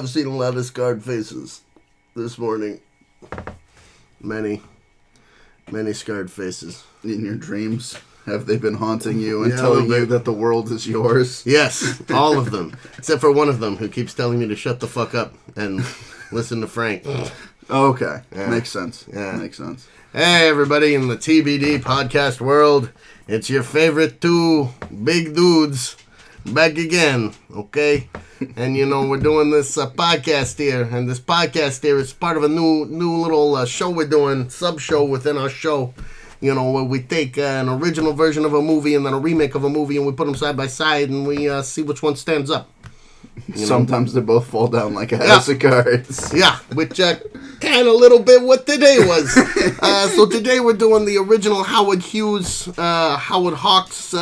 I've seen a lot of scarred faces this morning. Many scarred faces. In your dreams, have they been haunting you and telling you that the world is yours? Yes, all of them. Except for one of them who keeps telling me to shut the fuck up and listen to Frank. Okay. Yeah. Makes sense. Yeah. Makes sense. Hey, everybody in the TBD podcast world. It's your favorite two big dudes back again, okay? And, you know, we're doing this podcast here. And this podcast here is part of a new little show we're doing, sub-show within our show. You know, where we take an original version of a movie and then a remake of a movie and we put them side by side and we see which one stands up. Sometimes they both fall down like a house of cards. Yeah, which kind of little bit what today was. So today we're doing the original Howard Hughes, Howard Hawks,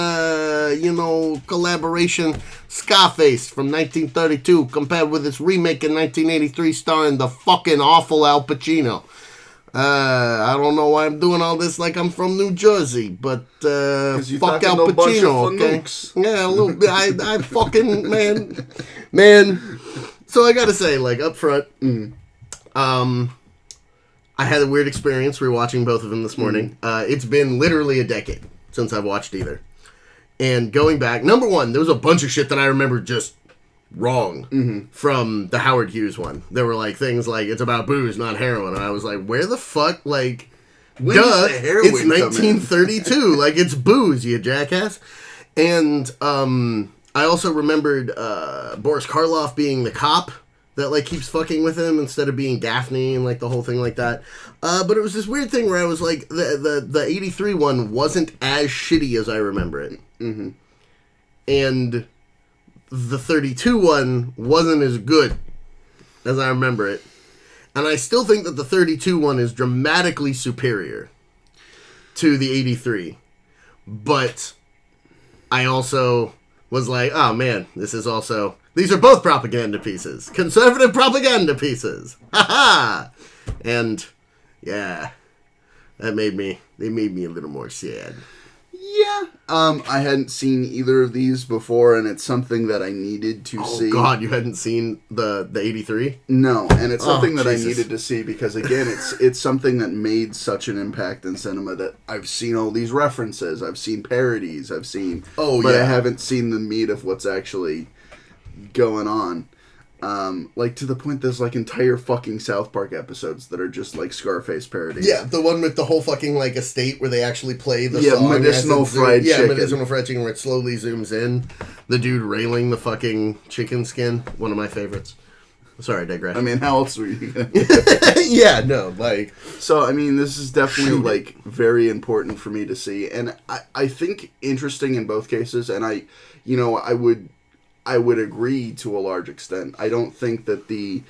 collaboration Scarface from 1932 compared with its remake in 1983 starring the fucking awful Al Pacino. I don't know why I'm doing all this like I'm from New Jersey, but fuck Al Pacino, okay? Yeah, a little bit. I fucking man. So I gotta say, like up front, I had a weird experience rewatching both of them this morning. It's been literally a decade since I've watched either, and going back, number one, there was a bunch of shit that I remember just wrong from the Howard Hughes one. There were like things like it's about booze, not heroin, and I was like, where the fuck, like, when duh, does the heroin it's 1932, like it's booze, you jackass. And I also remembered Boris Karloff being the cop that like keeps fucking with him instead of being Daphne and like the whole thing like that. But it was this weird thing where I was like, the 83 one wasn't as shitty as I remember it, and the 32 one wasn't as good as I remember it. And I still think that the 32 one is dramatically superior to the 83. But I also was like, oh man, these are both propaganda pieces. Conservative propaganda pieces. Ha ha! And yeah, they made me a little more sad. Yeah. I hadn't seen either of these before, and it's something that I needed to see. Oh, God, you hadn't seen the 83? No, and it's something that Jesus. I needed to see because, again, it's something that made such an impact in cinema that I've seen all these references, I've seen parodies, but I haven't seen the meat of what's actually going on. Like, to the point there's, like, entire fucking South Park episodes that are just, like, Scarface parodies. Yeah, the one with the whole fucking, like, estate where they actually play the song. Medicinal fried chicken. Yeah, medicinal fried chicken where it slowly zooms in. The dude railing the fucking chicken skin. One of my favorites. Sorry, I digress. I mean, how else were you gonna do that? Yeah, no, like... So, I mean, this is definitely, like, very important for me to see. And I think interesting in both cases, and I would agree to a large extent. I don't think that the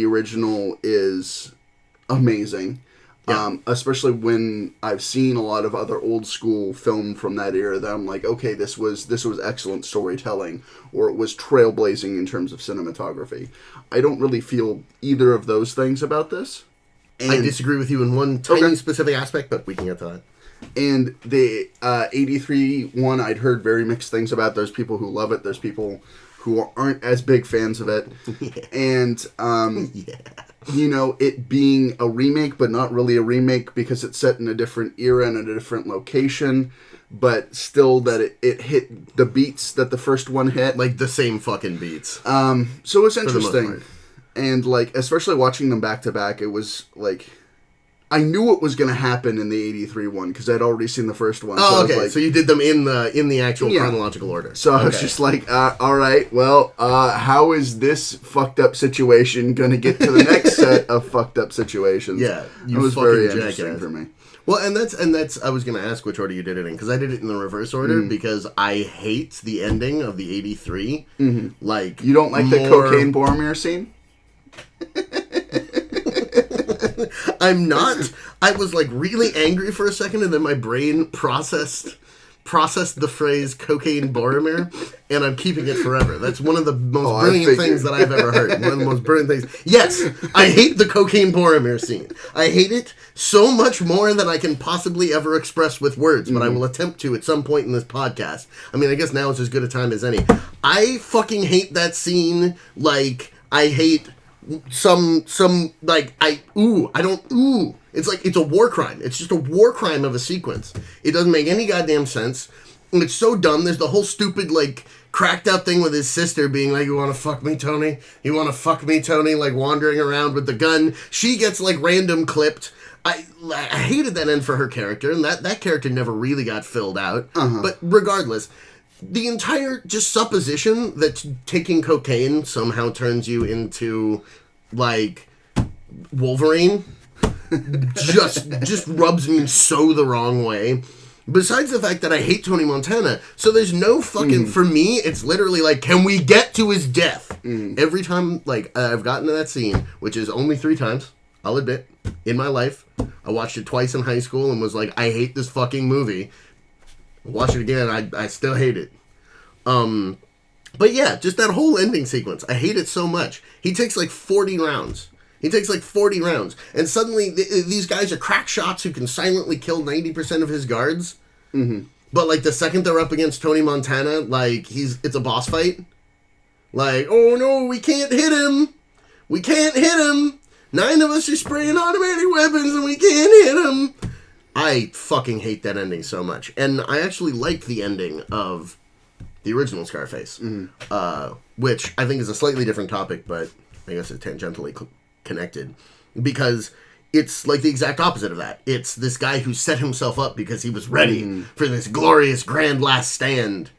original is amazing, especially when I've seen a lot of other old school film from that era that I'm like, okay, this was excellent storytelling, or it was trailblazing in terms of cinematography. I don't really feel either of those things about this. And I disagree with you in one tiny specific aspect, but we can get to that. And the 83 one, I'd heard very mixed things about. There's people who love it. There's people who aren't as big fans of it. Yeah. And, it being a remake, but not really a remake because it's set in a different era and a different location. But still that it hit the beats that the first one hit. Like the same fucking beats. So it's interesting. And, like, especially watching them back to back, it was, like... I knew what was going to happen in the 83 one because I'd already seen the first one. Oh, okay. So you did them in the actual chronological order. So I was just like, all right, well, how is this fucked up situation going to get to the next set of fucked up situations? Yeah, it was very interesting for me. Well, and that's I was going to ask which order you did it in because I did it in the reverse order because I hate the ending of the 83. Like, you don't like the cocaine Boromir scene? I'm not. I was like really angry for a second, and then my brain processed the phrase "cocaine Boromir," and I'm keeping it forever. That's one of the most brilliant things that I've ever heard. One of the most brilliant things. Yes, I hate the cocaine Boromir scene. I hate it so much more than I can possibly ever express with words, but I will attempt to at some point in this podcast. I mean, I guess now is as good a time as any. I fucking hate that scene, like... I hate some like I don't. It's like it's a war crime. It's just a war crime of a sequence. It doesn't make any goddamn sense. And it's so dumb. There's the whole stupid like cracked out thing with his sister being like, "You want to fuck me, Tony? You want to fuck me, Tony?" Like wandering around with the gun. She gets like random clipped. I hated that end for her character, and that character never really got filled out. But regardless, the entire just supposition that taking cocaine somehow turns you into like Wolverine just rubs me so the wrong way. Besides the fact that I hate Tony Montana, so there's no fucking... For me, it's literally like, can we get to his death? Every time, like, I've gotten to that scene, which is only 3 times, I'll admit, in my life. I watched it twice in high school and was like, I hate this fucking movie. Watch it again, I still hate it. But yeah, just that whole ending sequence. I hate it so much. He takes like 40 rounds. And suddenly these guys are crack shots who can silently kill 90% of his guards. But like the second they're up against Tony Montana, like it's a boss fight. Like, oh no, we can't hit him. 9 of us are spraying automatic weapons and we can't hit him. I fucking hate that ending so much. And I actually like the ending of the original Scarface, which I think is a slightly different topic, but I guess it's tangentially connected, because it's like the exact opposite of that. It's this guy who set himself up because he was ready for this glorious grand last stand,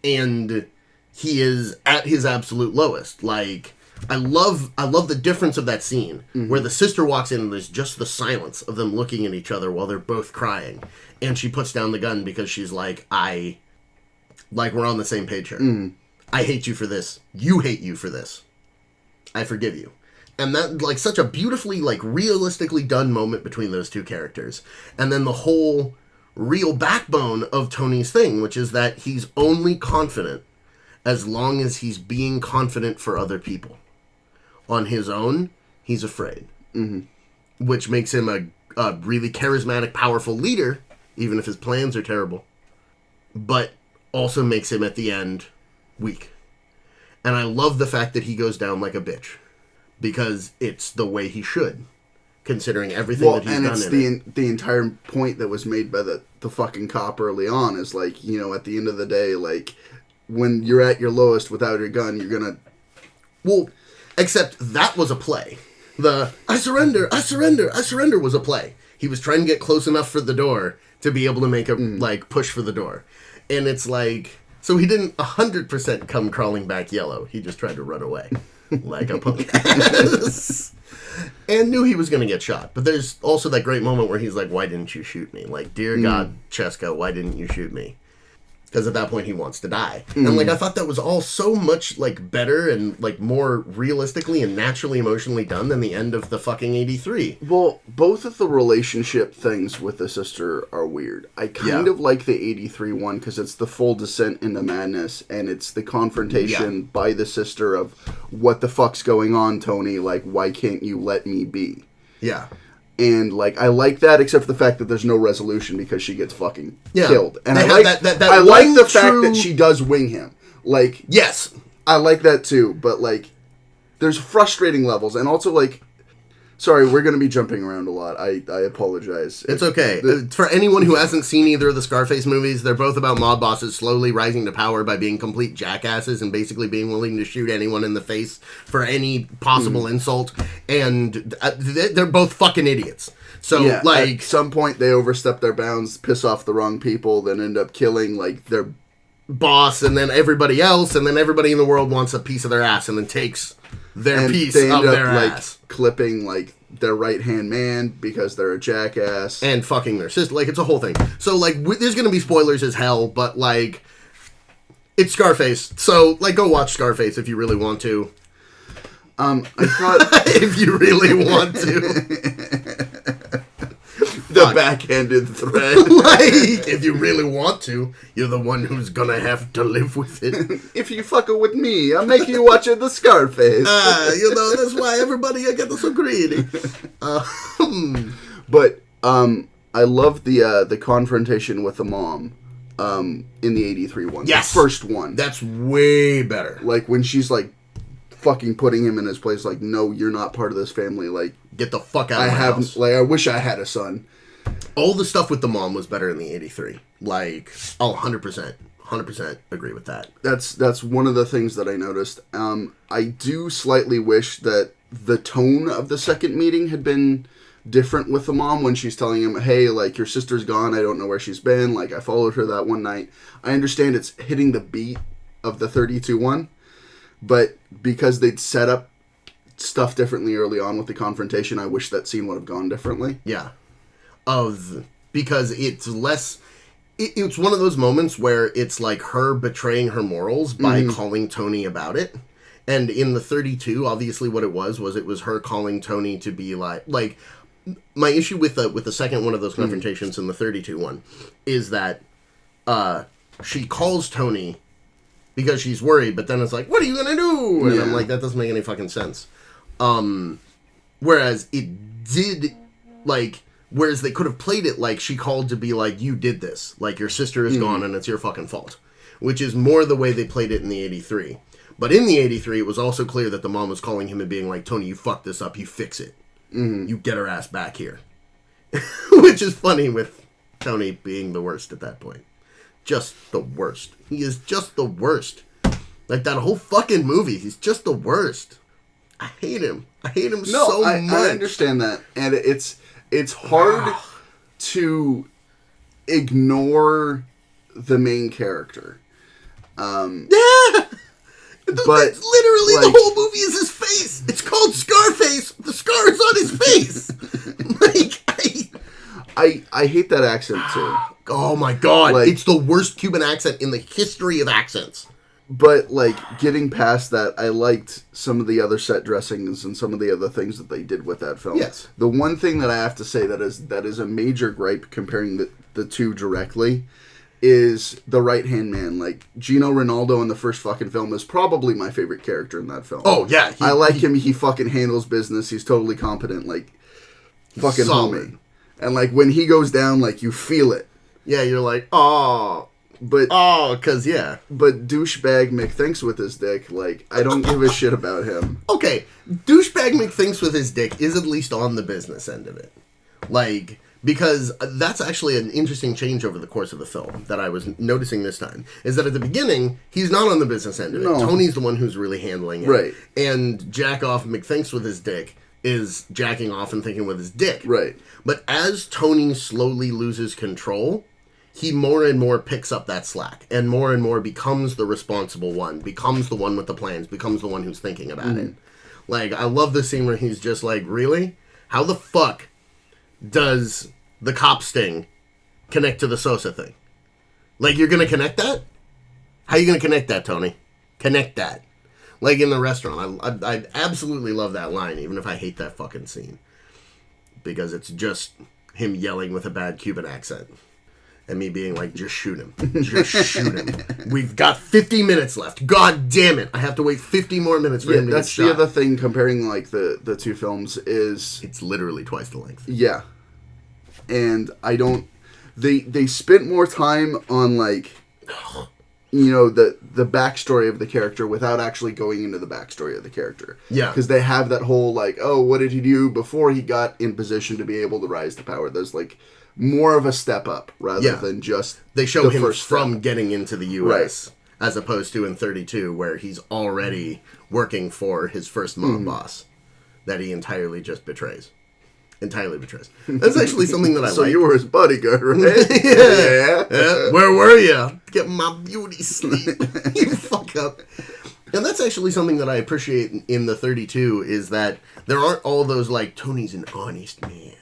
and he is at his absolute lowest. Like, I love the difference of that scene where the sister walks in and there's just the silence of them looking at each other while they're both crying, and she puts down the gun because she's like, we're on the same page here. I hate you for this. You hate you for this. I forgive you. And that, like, such a beautifully, like, realistically done moment between those two characters. And then the whole real backbone of Tony's thing, which is that he's only confident as long as he's being confident for other people. On his own, he's afraid. Which makes him a really charismatic, powerful leader, even if his plans are terrible. But also makes him, at the end, weak. And I love the fact that he goes down like a bitch. Because it's the way he should, considering everything that he's done. And it's the entire point that was made by the fucking cop early on is like, you know, at the end of the day, like, when you're at your lowest without your gun, you're gonna... Well, except that was a play. The, I surrender was a play. He was trying to get close enough for the door to be able to make a, like, push for the door. And it's like... So he didn't 100% come crawling back yellow. He just tried to run away. Like a punk ass. And knew he was going to get shot. But there's also that great moment where he's like, why didn't you shoot me? Like, dear God, Cheska, why didn't you shoot me? Because at that point he wants to die. And like, I thought that was all so much like better and like more realistically and naturally emotionally done than the end of the fucking 83. Well, both of the relationship things with the sister are weird. I kind of like the 83 one because it's the full descent into madness, and it's the confrontation by the sister of, what the fuck's going on, Tony? Like, why can't you let me be? Yeah. And, like, I like that, except for the fact that there's no resolution because she gets fucking killed. And they I like the fact that she does wing him. Like, yes, I like that too. But, like, there's frustrating levels. And also, like, sorry, we're going to be jumping around a lot. I apologize. It's okay. For anyone who hasn't seen either of the Scarface movies, they're both about mob bosses slowly rising to power by being complete jackasses and basically being willing to shoot anyone in the face for any possible insult. And they're both fucking idiots. So, like... At some point, they overstep their bounds, piss off the wrong people, then end up killing, like, their boss, and then everybody else, and then everybody in the world wants a piece of their ass and then takes... their piece of their ass. Like, clipping, like, their right-hand man because they're a jackass. And fucking their sister. Like, it's a whole thing. So, like, there's gonna be spoilers as hell, but, like, it's Scarface. So, like, go watch Scarface if you really want to. I thought... if you really want to. The backhanded threat. Like, if you really want to, you're the one who's gonna have to live with it. If you fucking with me, I'll make you watch the Scarface. You know, that's why everybody get so greedy. But I love the confrontation with the mom in the 83 one. Yes. The first one. That's way better. Like, when she's, like, fucking putting him in his place. Like, no, you're not part of this family. Like, get the fuck out of my house. Like, I wish I had a son. All the stuff with the mom was better in the 83. Like, 100%. 100% agree with that. That's one of the things that I noticed. I do slightly wish that the tone of the second meeting had been different with the mom when she's telling him, hey, like, your sister's gone, I don't know where she's been, like, I followed her that one night. I understand it's hitting the beat of the 32 one, but because they'd set up stuff differently early on with the confrontation, I wish that scene would have gone differently. Yeah. Because it's less... It's one of those moments where it's like her betraying her morals by calling Tony about it. And in the 32, obviously what it was her calling Tony to be like my issue with the second one of those confrontations in the 32 one is that she calls Tony because she's worried, but then it's like, what are you going to do? And I'm like, that doesn't make any fucking sense. Whereas it did, like... Whereas they could have played it like she called to be like, you did this. Like, your sister is gone and it's your fucking fault. Which is more the way they played it in the 83. But in the 83, it was also clear that the mom was calling him and being like, Tony, you fucked this up. You fix it. You get her ass back here. Which is funny with Tony being the worst at that point. Just the worst. He is just the worst. Like, that whole fucking movie, he's just the worst. I hate him. I hate him so much. I understand that. And it's hard to ignore the main character. Yeah! But it's literally, like, the whole movie is his face. It's called Scarface. The scar is on his face. Like, I hate that accent, too. Oh, my God. Like, it's the worst Cuban accent in the history of accents. But, like, getting past that, I liked some of the other set dressings and some of the other things that they did with that film. Yes. The one thing that I have to say that is a major gripe comparing the two directly is the right-hand man. Like, Gino Ronaldo in the first fucking film is probably my favorite character in that film. Oh, yeah. I like him. He fucking handles business. He's totally competent. Like, fucking solid. homie. And, like, when he goes down, like, you feel it. Yeah, you're like, oh... But douchebag Mick thinks with his dick. Like, I don't give a shit about him. Okay, douchebag Mick thinks with his dick is at least on the business end of it. Like, because that's actually an interesting change over the course of the film that I was noticing this time. Is that at the beginning, he's not on the business end of it. No. Tony's the one who's really handling it. Right. And jack off Mick thinks with his dick is jacking off and thinking with his dick. Right. But as Tony slowly loses control... he more and more picks up that slack and more becomes the responsible one, becomes the one with the plans, becomes the one who's thinking about it. Like, I love the scene where he's just like, really? How the fuck does the cop sting connect to the Sosa thing? Like, you're going to connect that? How are you going to connect that, Tony? Connect that. Like, in the restaurant. I absolutely love that line, even if I hate that fucking scene. Because it's just him yelling with a bad Cuban accent. And me being like, just shoot him. Just shoot him. We've got 50 minutes left. God damn it. I have to wait 50 more minutes for him to get shot. That's the other thing comparing, like, the two films is... it's literally twice the length. Yeah. And I don't... They spent more time on, like, you know, the backstory of the character without actually going into the backstory of the character. Yeah. Because they have that whole, like, oh, what did he do before he got in position to be able to rise to power? There's, like... more of a step up rather than just they show him from step. Getting into the U.S. As opposed to in 32 where he's already working for his first mob boss that he entirely just betrays. Entirely betrays. That's actually something that I like. So you were his bodyguard, right? Yeah. Where were you? Get my beauty sleep. You fuck up. And that's actually something that I appreciate in the 32 is that there aren't all those like, Tony's an honest man.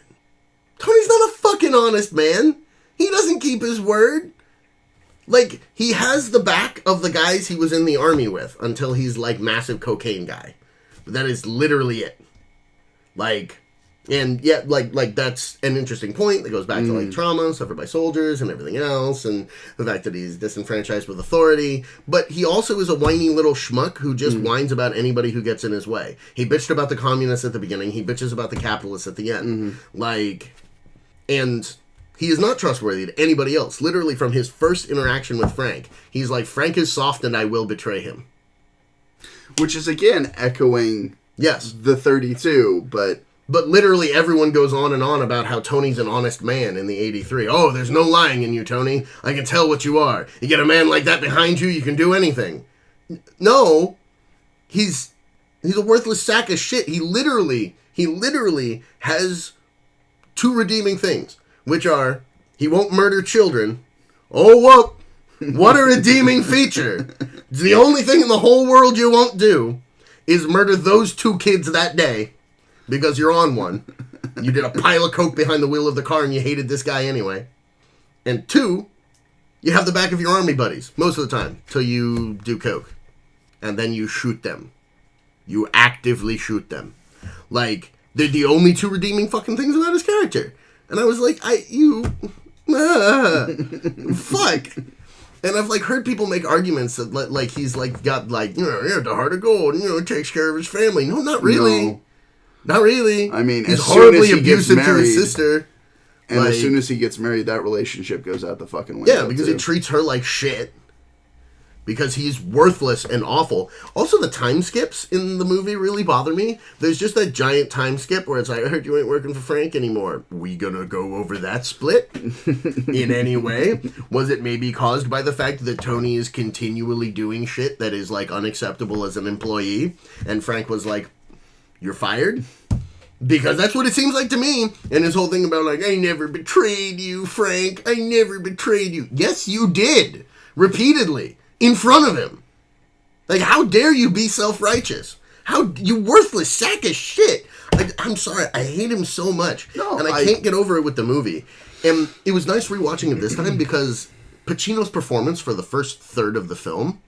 Tony's not a fucking honest man. He doesn't keep his word. Like, he has the back of the guys he was in the army with until he's, like, massive cocaine guy. But that is literally it. Like, and yeah, like that's an interesting point that goes back to, like, trauma suffered by soldiers and everything else, and the fact that he's disenfranchised with authority. But he also is a whiny little schmuck who just whines about anybody who gets in his way. He bitched about the communists at the beginning. He bitches about the capitalists at the end. Like... and he is not trustworthy to anybody else. Literally, from his first interaction with Frank, he's like, Frank is soft and I will betray him. Which is, again, echoing Yes. the 32, but literally everyone goes on and on about how Tony's an honest man in the 83. Oh, there's no lying in you, Tony. I can tell what you are. You get a man like that behind you, you can do anything. No. He's a worthless sack of shit. He literally has two redeeming things, which are he won't murder children. Oh, whoop. What a redeeming feature. The only thing in the whole world you won't do is murder those two kids that day because you're on one. You did a pile of coke behind the wheel of the car and you hated this guy anyway. And two, you have the back of your army buddies most of the time till you do coke. And then you shoot them. You actively shoot them. Like, they're the only two redeeming fucking things about his character. And I was like, fuck. And I've, like, heard people make arguments that, like, he's, like, got, like, you know, he has the heart of gold, and, you know, takes care of his family. No, not really. No. Not really. I mean, he's as soon as horribly he gets abusive to married, his sister. And like, as soon as he gets married, that relationship goes out the fucking window. Yeah, because he treats her like shit. Because he's worthless and awful. Also, the time skips in the movie really bother me. There's just that giant time skip where it's like, I heard you ain't working for Frank anymore. We gonna go over that split in any way? Was it maybe caused by the fact that Tony is continually doing shit that is, like, unacceptable as an employee? And Frank was like, you're fired? Because that's what it seems like to me. And his whole thing about, like, I never betrayed you, Frank. I never betrayed you. Yes, you did. Repeatedly. In front of him. Like, how dare you be self-righteous? How, you worthless sack of shit. I'm sorry, I hate him so much. No, and I can't get over it with the movie. And it was nice rewatching it this time because Pacino's performance for the first third of the film,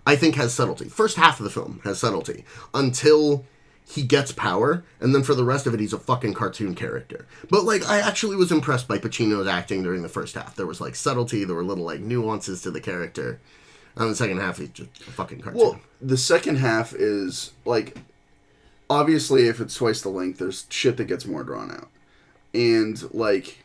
I think, has subtlety. First half of the film has subtlety. Until he gets power, and then for the rest of it, he's a fucking cartoon character. But, like, I actually was impressed by Pacino's acting during the first half. There was, like, subtlety, there were little, like, nuances to the character. And the second half is just a fucking cartoon. Well, the second half is, like, obviously if it's twice the length, there's shit that gets more drawn out. And, like,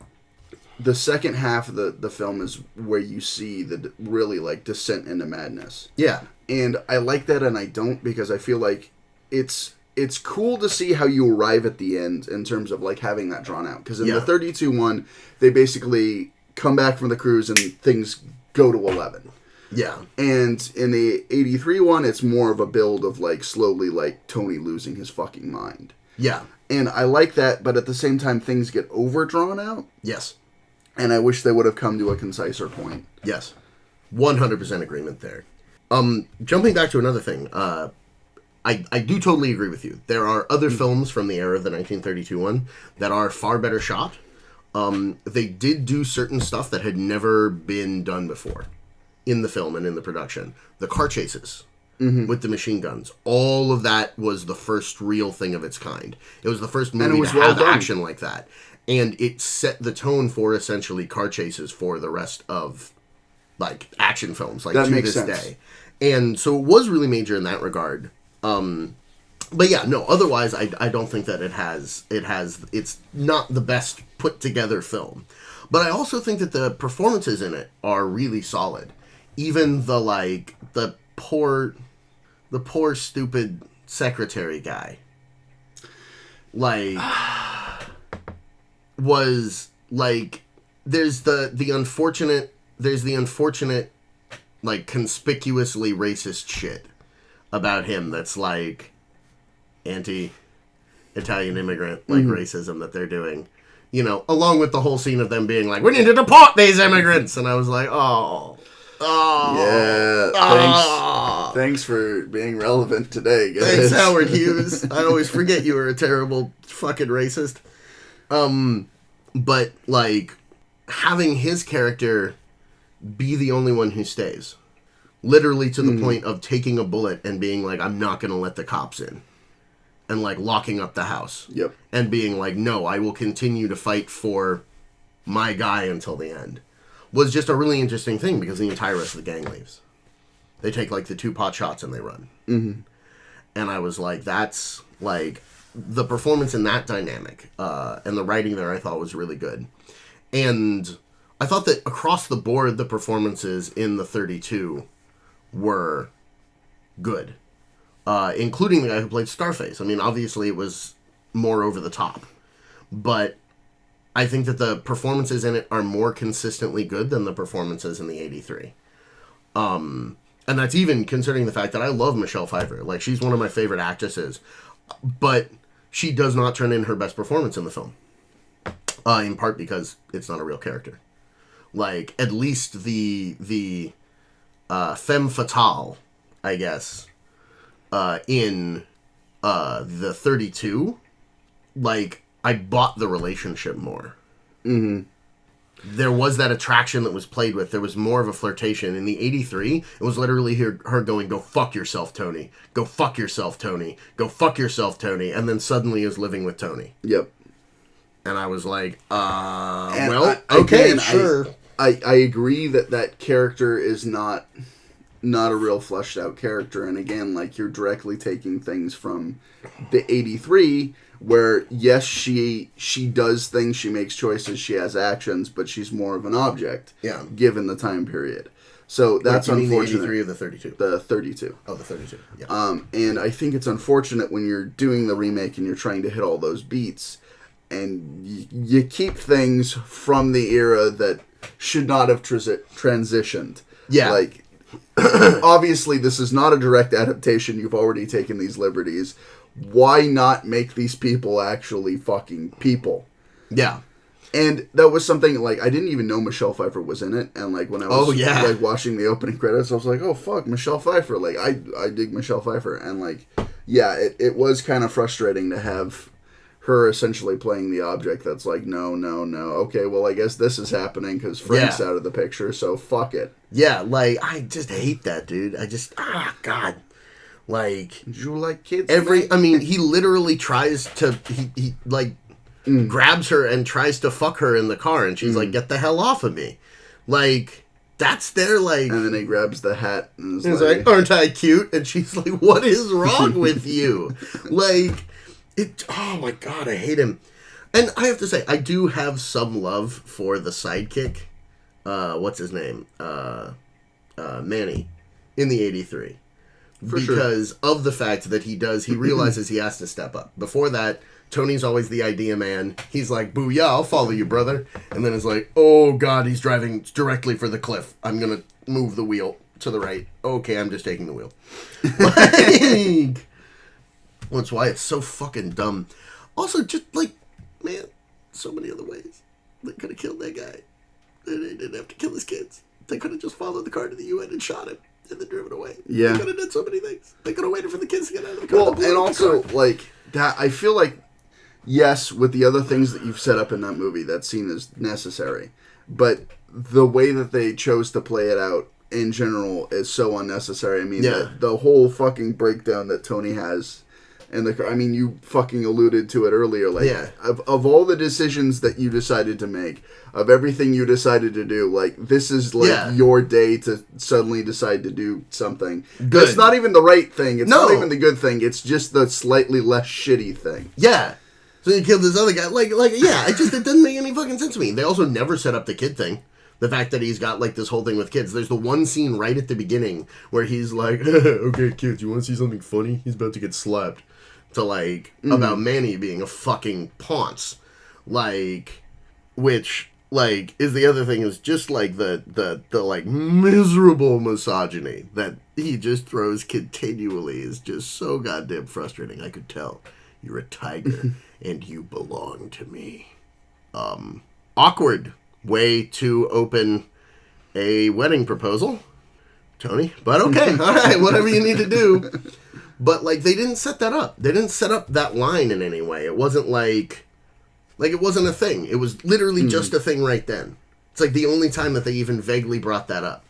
the second half of the film is where you see the really, like, descent into madness. Yeah. And I like that and I don't because I feel like it's cool to see how you arrive at the end in terms of, like, having that drawn out. Because in the 32 one, they basically come back from the cruise and things go to 11. Yeah. And in the 83 one, it's more of a build of, like, slowly, like, Tony losing his fucking mind. Yeah. And I like that, but at the same time, things get overdrawn out. Yes. And I wish they would have come to a conciser point. Yes. 100% agreement there. Jumping back to another thing, I do totally agree with you. There are other films from the era of the 1932 one that are far better shot. They did do certain stuff that had never been done before in the film and in the production. The car chases with the machine guns. All of that was the first real thing of its kind. It was the first movie to have action like that. And it set the tone for essentially car chases for the rest of, like, action films, like, to this day. And so it was really major in that regard. But yeah, no, otherwise I don't think that it's not the best put together film. But I also think that the performances in it are really solid. Even the poor stupid secretary guy, like, was, like, there's the unfortunate, like, conspicuously racist shit about him that's, like, anti-Italian immigrant, like, racism that they're doing. You know, along with the whole scene of them being like, we need to deport these immigrants! And I was like, oh. Yeah, thanks for being relevant today, guys. Thanks, Howard Hughes. I always forget you were a terrible fucking racist. But, like, having his character be the only one who stays. Literally to the point of taking a bullet and being like, I'm not going to let the cops in. And, like, locking up the house. Yep. And being like, no, I will continue to fight for my guy until the end. Was just a really interesting thing because the entire rest of the gang leaves. They take, like, the 2 pot shots and they run. Mm-hmm. And I was like, that's, like, the performance in that dynamic and the writing there I thought was really good. And I thought that across the board, the performances in the 32 were good. including the guy who played Scarface. I mean, obviously it was more over the top, but I think that the performances in it are more consistently good than the performances in the 83. And that's even considering the fact that I love Michelle Pfeiffer. Like, she's one of my favorite actresses, but she does not turn in her best performance in the film. In part because it's not a real character. Like, at least the femme fatale, I guess, in the 32, like, I bought the relationship more. Mm-hmm. There was that attraction that was played with. There was more of a flirtation. In the 83, it was literally her going, "Go fuck yourself, Tony. Go fuck yourself, Tony. Go fuck yourself, Tony." And then suddenly is living with Tony. Yep. And I was like, again, sure. I agree that character is not a real fleshed out character. And again, like, you're directly taking things from the 83, where yes, she does things, she makes choices, she has actions, but she's more of an object. Yeah. Given the time period. So that's unfortunate. Mean the 83 or the 32? The 32. Oh, the 32. Yeah. And I think it's unfortunate when you're doing the remake and you're trying to hit all those beats, and you keep things from the era that should not have transitioned. Yeah. Like, obviously, this is not a direct adaptation. You've already taken these liberties. Why not make these people actually fucking people? Yeah. And that was something, like, I didn't even know Michelle Pfeiffer was in it. And, like, when I was, like, watching the opening credits, I was like, oh, fuck, Michelle Pfeiffer. Like, I dig Michelle Pfeiffer. And, like, yeah, it was kind of frustrating to have her essentially playing the object that's like, no. Okay, well, I guess this is happening because Frank's out of the picture, so fuck it. Yeah, like, I just hate that, dude. I just, God. Like, you like kids? I mean, he literally tries to, he grabs her and tries to fuck her in the car, and she's like, "Get the hell off of me." Like, that's their, like... And then he grabs the hat and is like, "Aren't I cute?" And she's like, "What is wrong with you?" Like, oh my God, I hate him. And I have to say, I do have some love for the sidekick. What's his name? Manny in the 83. Because of the fact that he realizes he has to step up. Before that, Tony's always the idea man. He's like, "Booyah, I'll follow you, brother." And then it's like, "Oh God, he's driving directly for the cliff. I'm going to move the wheel to the right. Okay, I'm just taking the wheel." Like, that's why it's so fucking dumb. Also, just like, man, so many other ways. They could have killed that guy. They didn't have to kill his kids. They could have just followed the car to the UN and shot him. And then driven away. Yeah. They could have done so many things. They could have waited for the kids to get out of the car. Well, and also, like, that, I feel like, yes, with the other things that you've set up in that movie, that scene is necessary. But the way that they chose to play it out, in general, is so unnecessary. I mean, the whole fucking breakdown that Tony has in the car, I mean, you fucking alluded to it earlier. Like, of all the decisions that you decided to make, of everything you decided to do, like, this is, like, your day to suddenly decide to do something. Good. It's not even the right thing. It's not even the good thing. It's just the slightly less shitty thing. Yeah. So you killed this other guy. Like, yeah, it doesn't make any fucking sense to me. They also never set up the kid thing. The fact that he's got, like, this whole thing with kids. There's the one scene right at the beginning where he's like, "Okay, kids, you want to see something funny? He's about to get slapped." To, like, about Manny being a fucking ponce. Like, which, like, is the other thing is just, like, the like, miserable misogyny that he just throws continually is just so goddamn frustrating. I could tell. You're a tiger, and you belong to me. Awkward way to open a wedding proposal, Tony. But okay, all right, whatever you need to do. But, like, they didn't set that up. They didn't set up that line in any way. It wasn't like it wasn't a thing. It was literally just a thing right then. It's like the only time that they even vaguely brought that up.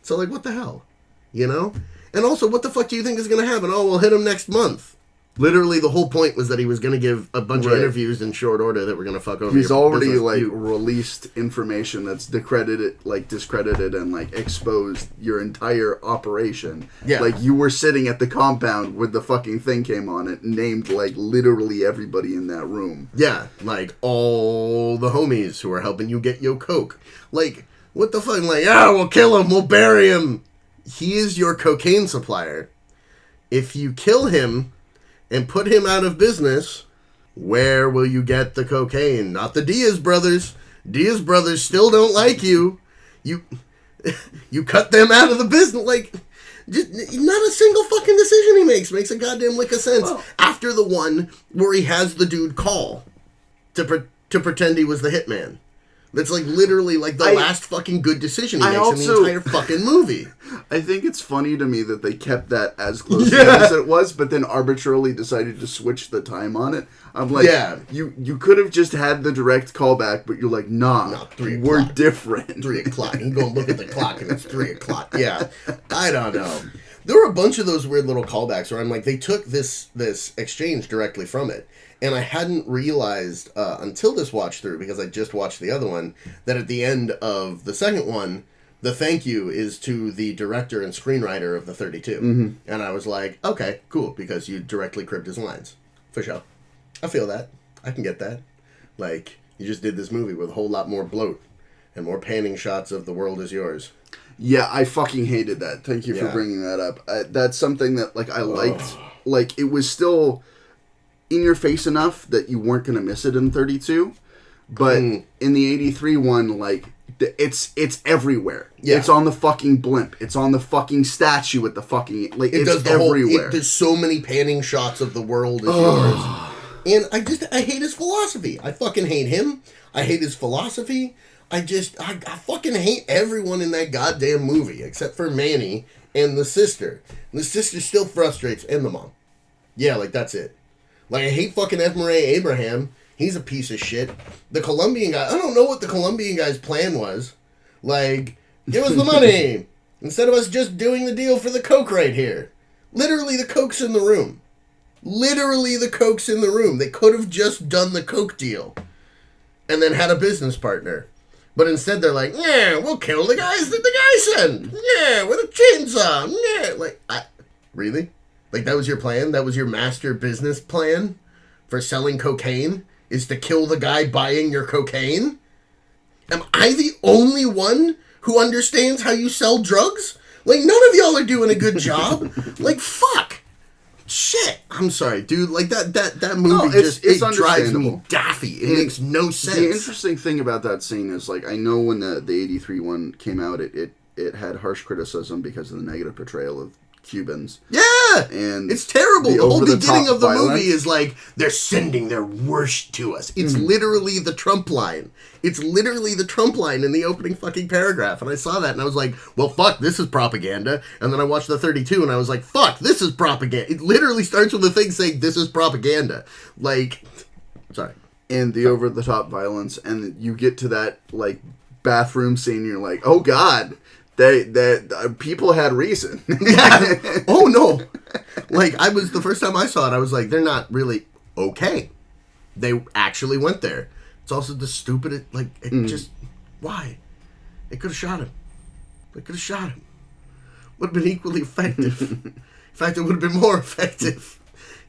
So, like, what the hell? You know? And also, what the fuck do you think is going to happen? Oh, we'll hit him next month. Literally, the whole point was that he was going to give a bunch of interviews in short order that were going to fuck over. He's already, like, released information that's discredited and, like, exposed your entire operation. Yeah. Like, you were sitting at the compound where the fucking thing came on it, named, like, literally everybody in that room. Yeah. Like, all the homies who are helping you get your coke. Like, what the fuck? Like, we'll kill him. We'll bury him. He is your cocaine supplier. if you kill him and put him out of business, where will you get the cocaine? Not the Diaz brothers. Diaz brothers still don't like you. You cut them out of the business. Like, just not a single fucking decision he makes a goddamn lick of sense. Well, after the one where he has the dude call to pretend he was the hitman. That's like literally like the last fucking good decision he makes in the entire fucking movie. I think it's funny to me that they kept that as close as it was, but then arbitrarily decided to switch the time on it. I'm like, you could have just had the direct callback, but you're like, nah, 3 o'clock. We're different. 3 o'clock. You go and look at the clock and it's 3 o'clock. Yeah, I don't know. There were a bunch of those weird little callbacks where I'm like, they took this exchange directly from it. And I hadn't realized until this watch through, because I just watched the other one, that at the end of the second one, the thank you is to the director and screenwriter of the 32. Mm-hmm. And I was like, okay, cool, because you directly cribbed his lines. For sure. I feel that. I can get that. Like, you just did this movie with a whole lot more bloat and more panning shots of the world is yours. Yeah, I fucking hated that. Thank you for bringing that up. That's something that, like, I liked. Like, it was still in your face enough that you weren't going to miss it in 32, but in the 83 one, like, it's everywhere. Yeah. It's on the fucking blimp. It's on the fucking statue at the fucking, like, it's everywhere. There's so many panning shots of the world is yours. And I hate his philosophy. I fucking hate him. I hate his philosophy. I fucking hate everyone in that goddamn movie, except for Manny and the sister. And the sister still frustrates, and the mom. Yeah, like, that's it. Like, I hate fucking F. Murray Abraham. He's a piece of shit. The Colombian guy, I don't know what the Colombian guy's plan was. Like, give us the money instead of us just doing the deal for the coke right here. Literally, the coke's in the room. Literally, the coke's in the room. They could have just done the coke deal and then had a business partner. But instead, they're like, yeah, we'll kill the guys that the guy sent. Yeah, with a chainsaw. Yeah, like, really? Like, that was your plan? That was your master business plan for selling cocaine? Is to kill the guy buying your cocaine? Am I the only one who understands how you sell drugs? Like, none of y'all are doing a good job. Like, fuck. Shit. I'm sorry, dude. Like, that movie it drives me daffy. It makes no sense. The interesting thing about that scene is, like, I know when the 83 one came out, it had harsh criticism because of the negative portrayal of Cubans. Yeah! And it's terrible. The whole beginning of the movie is like, they're sending their worst to us. It's literally the Trump line. It's literally the Trump line in the opening fucking paragraph. And I saw that and I was like, well, fuck, this is propaganda. And then I watched the 32 and I was like, fuck, this is propaganda. It literally starts with the thing saying, this is propaganda. Like, sorry. And the over-the-top violence. And you get to that, like, bathroom scene and you're like, oh, God. People had reason. Yeah. Oh, no. Like, the first time I saw it, I was like, they're not really okay. They actually went there. It's also the stupid, like, just, why? They could have shot him. Would have been equally effective. In fact, it would have been more effective.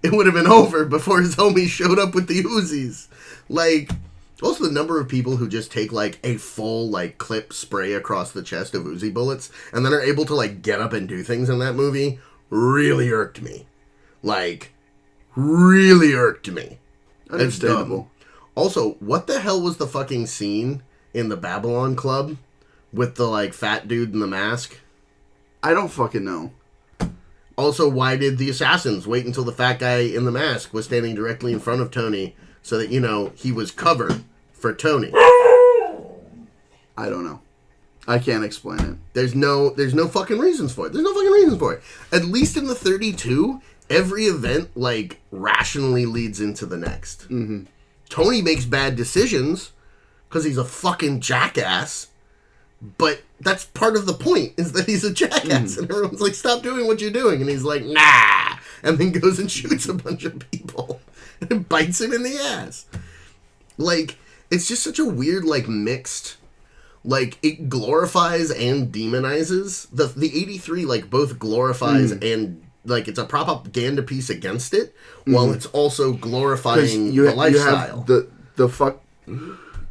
It would have been over before his homies showed up with the Uzis. Like, also the number of people who just take, like, a full, like, clip spray across the chest of Uzi bullets and then are able to, like, get up and do things in that movie really irked me. Like, really irked me. Understandable. Also, what the hell was the fucking scene in the Babylon Club with the, like, fat dude in the mask? I don't fucking know. Also, why did the assassins wait until the fat guy in the mask was standing directly in front of Tony so that, you know, he was covered for Tony? I don't know. I can't explain it. There's no fucking reasons for it. At least in the 32, every event, like, rationally leads into the next. Mm-hmm. Tony makes bad decisions because he's a fucking jackass, but that's part of the point, is that he's a jackass, and everyone's like, stop doing what you're doing, and he's like, nah, and then goes and shoots a bunch of people, and bites him in the ass. Like, it's just such a weird, like, mixed, like, it glorifies and demonizes. The 83, like, both glorifies and, like, it's a propaganda piece against it, while it's also glorifying the lifestyle. You have the fuck...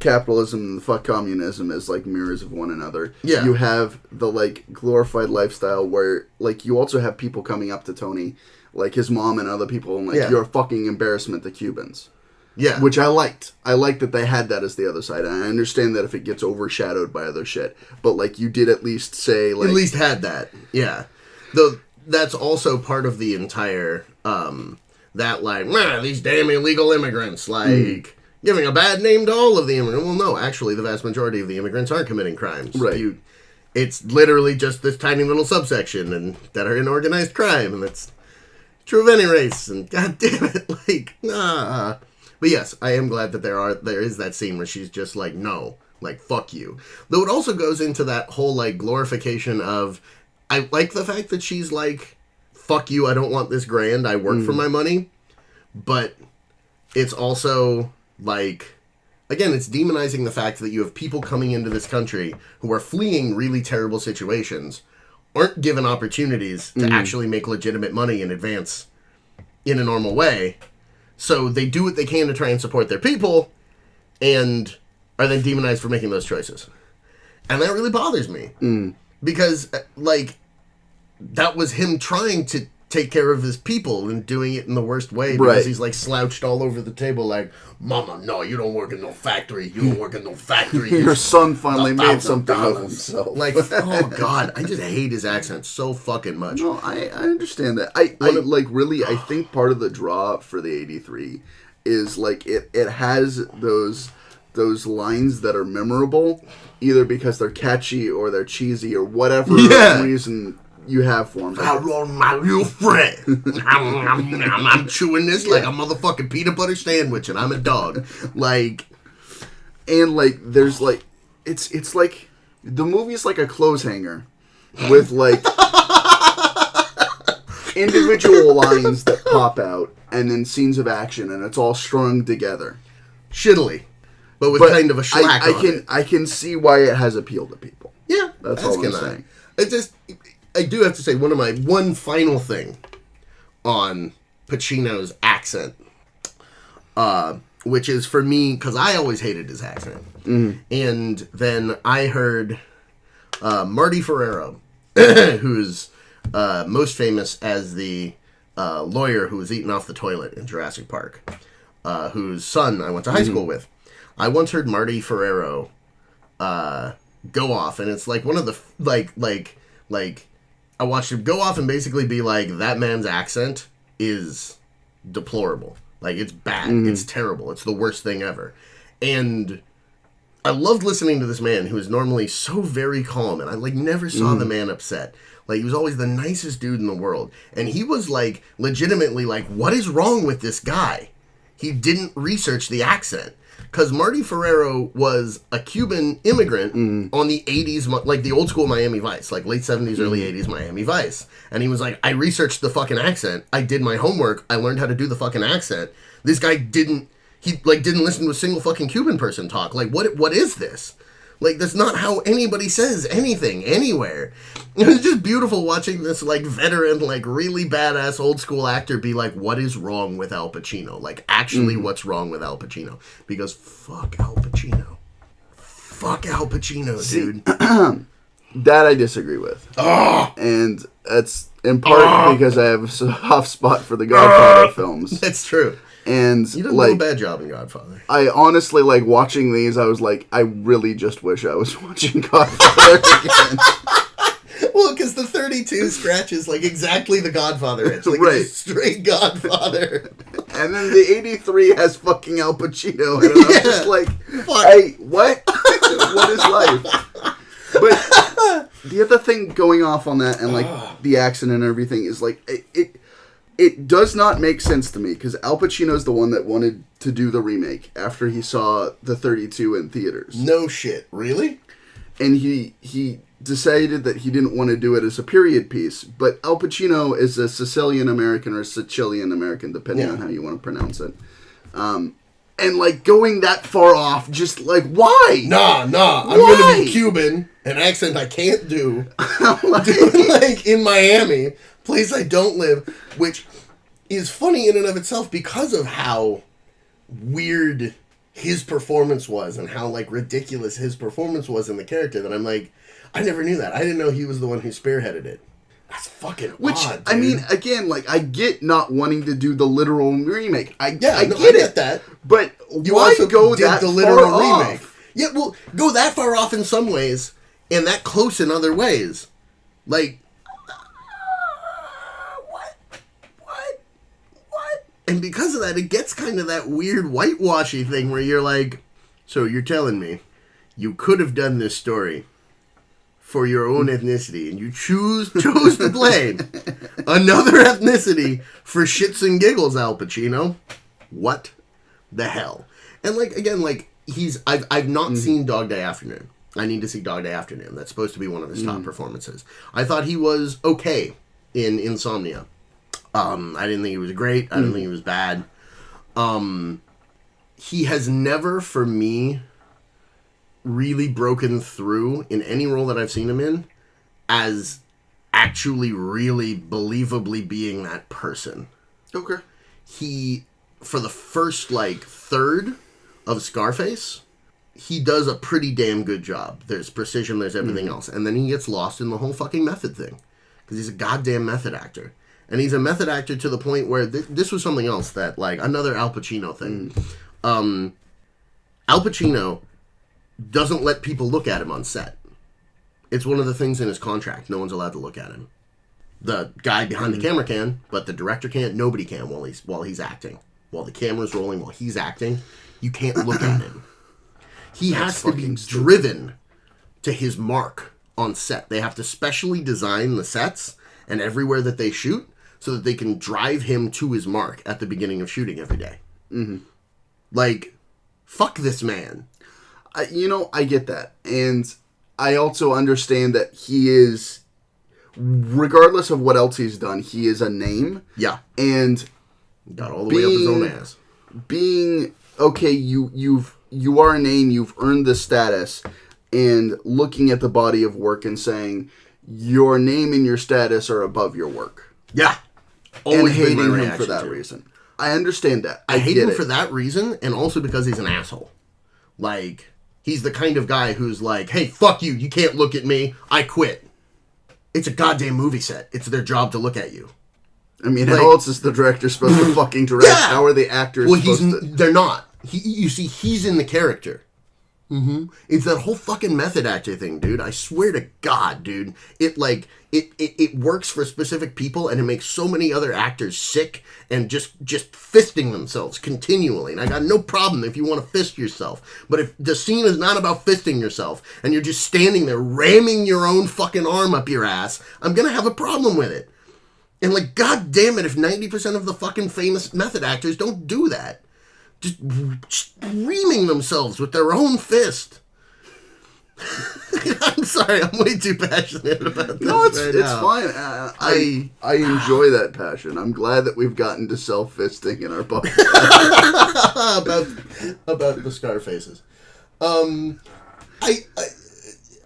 capitalism and the fuck communism as, like, mirrors of one another. Yeah. You have the, like, glorified lifestyle where, like, you also have people coming up to Tony, like his mom and other people, and, like, you're a fucking embarrassment to Cubans. Yeah. Which I liked. I liked that they had that as the other side. And I understand that if it gets overshadowed by other shit. But, like, you did at least say, like... At least had that. Yeah. Though that's also part of the entire, that, like, these damn illegal immigrants, like, giving a bad name to all of the immigrants. Well, no, actually, the vast majority of the immigrants aren't committing crimes. Right. It's literally just this tiny little subsection and that are in organized crime, and that's true of any race, and god damn it, like, nah. But yes, I am glad that there is that scene where she's just like, no, like, fuck you. Though it also goes into that whole, like, glorification of, I like the fact that she's like, fuck you, I don't want this grand, I work for my money. But it's also, like, again, it's demonizing the fact that you have people coming into this country who are fleeing really terrible situations, aren't given opportunities to actually make legitimate money and advance in a normal way. So they do what they can to try and support their people, and are then demonized for making those choices. And that really bothers me. Because, like, that was him trying to take care of his people and doing it in the worst way. Because he's, like, slouched all over the table like, Mama, no, you don't work in no factory. You don't work in no factory. Your son finally made something of himself. Like, oh, God. I just hate his accent so fucking much. No, I understand that. I think part of the draw for the 83 is, like, it has those lines that are memorable, either because they're catchy or they're cheesy or whatever reason you have for them. I roll my real friend. I'm chewing this like a motherfucking peanut butter sandwich, and I'm a dog. Like, and, like, there's, like, it's like the movie's like a clothes hanger with, like, individual lines that pop out and then scenes of action, and it's all strung together shittily, but with kind of a slack on it. I can see why it has appeal to people. Yeah, that's all I'm saying. I do have to say, one final thing on Pacino's accent, which is for me, because I always hated his accent. And then I heard Marty Ferrero, who's most famous as the lawyer who was eaten off the toilet in Jurassic Park, whose son I went to high school with. I once heard Marty Ferrero go off, and it's like one of the, like, I watched him go off and basically be like, that man's accent is deplorable. Like, it's bad. It's terrible. It's the worst thing ever. And I loved listening to this man who is normally so very calm, and I, like, never saw the man upset. Like, he was always the nicest dude in the world. And he was, like, legitimately like, what is wrong with this guy? He didn't research the accent. Because Marty Ferrero was a Cuban immigrant on the 80s, like the old school Miami Vice, like late 70s, early 80s Miami Vice. And he was like, I researched the fucking accent. I did my homework. I learned how to do the fucking accent. This guy didn't listen to a single fucking Cuban person talk. Like, what is this? Like, that's not how anybody says anything, anywhere. It was just beautiful watching this, like, veteran, like, really badass old school actor be like, what is wrong with Al Pacino? Like, actually, what's wrong with Al Pacino? Because fuck Al Pacino. Fuck Al Pacino, dude. That I disagree with. And that's in part because I have a soft spot for the Godfather films. That's true. And you did a bad job in Godfather. I honestly, like, watching these, I was like, I really just wish I was watching Godfather again. Well, because the 32 scratches like exactly the Godfather is. Like, it's straight Godfather. And then the 83 has fucking Al Pacino. And I'm just like, what? What is life? But the other thing going off on that and, like, the accent and everything is, like, it does not make sense to me, because Al Pacino's the one that wanted to do the remake after he saw the 32 in theaters. No shit. Really? And he decided that he didn't want to do it as a period piece, but Al Pacino is a Sicilian American or Sicilian American, depending on how you want to pronounce it. And, like, going that far off, just, like, why? Nah. I'm going to be Cuban, an accent I can't do. like, in Miami, place I don't live, which is funny in and of itself because of how weird his performance was and how, like, ridiculous his performance was in the character that I'm like, I never knew that. I didn't know he was the one who spearheaded it. That's fucking odd, dude. I mean, again, like, I get not wanting to do the literal remake. I get that. But you why also go did that the literal far remake. off? Yeah, well, go that far off in some ways, and that close in other ways. Like, what? And because of that, it gets kind of that weird whitewashy thing where you're like, so you're telling me you could have done this story for your own ethnicity, and you chose to blame another ethnicity for shits and giggles, Al Pacino. What the hell? And, like, again, like, I've not seen Dog Day Afternoon. I need to see Dog Day Afternoon. That's supposed to be one of his top performances. I thought he was okay in Insomnia. I didn't think he was great. I didn't think he was bad. He has never, for me, really broken through in any role that I've seen him in as actually really believably being that person. Okay. He, for the first, like, third of Scarface, he does a pretty damn good job. There's precision, there's everything else. And then he gets lost in the whole fucking method thing. Because he's a goddamn method actor. And he's a method actor to the point where this was something else that, like, another Al Pacino thing. Al Pacino doesn't let people look at him on set. It's one of the things in his contract. No one's allowed to look at him. The guy behind the camera can, but the director can't. Nobody can while he's acting. While the camera's rolling, while he's acting, you can't look at him. He has to be driven to his mark on set. They have to specially design the sets and everywhere that they shoot so that they can drive him to his mark at the beginning of shooting every day. Like, fuck this man. I get that. And I also understand that he is, regardless of what else he's done, he is a name. Yeah. And got all the way up his own ass. Being, okay, you are a name, you've earned this status, and looking at the body of work and saying, your name and your status are above your work. Yeah. Always and hating him for that reason. I understand that. I hate him for that reason, and also because he's an asshole. Like, he's the kind of guy who's like, hey, fuck you, you can't look at me, I quit. It's a goddamn movie set. It's their job to look at you. I mean, like, how else is the director supposed to fucking direct? Yeah. How are the actors supposed to... They're not. You see, he's in the character. It's that whole fucking method actor thing, dude. I swear to God, dude. It works for specific people, and it makes so many other actors sick and just fisting themselves continually. And I got no problem if you want to fist yourself. But if the scene is not about fisting yourself, and you're just standing there ramming your own fucking arm up your ass, I'm gonna have a problem with it. And, like, God damn it, if 90% of the fucking famous method actors don't do that. Just reaming themselves with their own fist. I'm sorry, I'm way too passionate about this. No, it's fine. I enjoy that passion. I'm glad that we've gotten to self-fisting in our podcast. about the Scarfaces. I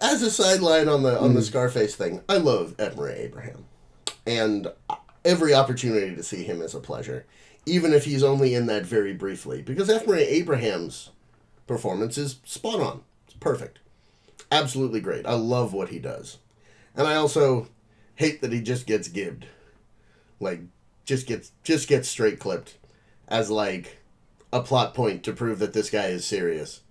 as a sideline on the Scarface thing, I love Ed Murray Abraham. And every opportunity to see him is a pleasure. Even if he's only in that very briefly. Because F. Murray Abraham's performance is spot on. It's perfect. Absolutely great. I love what he does. And I also hate that he just gets gibbed. Like, just gets straight clipped. As, like, a plot point to prove that this guy is serious.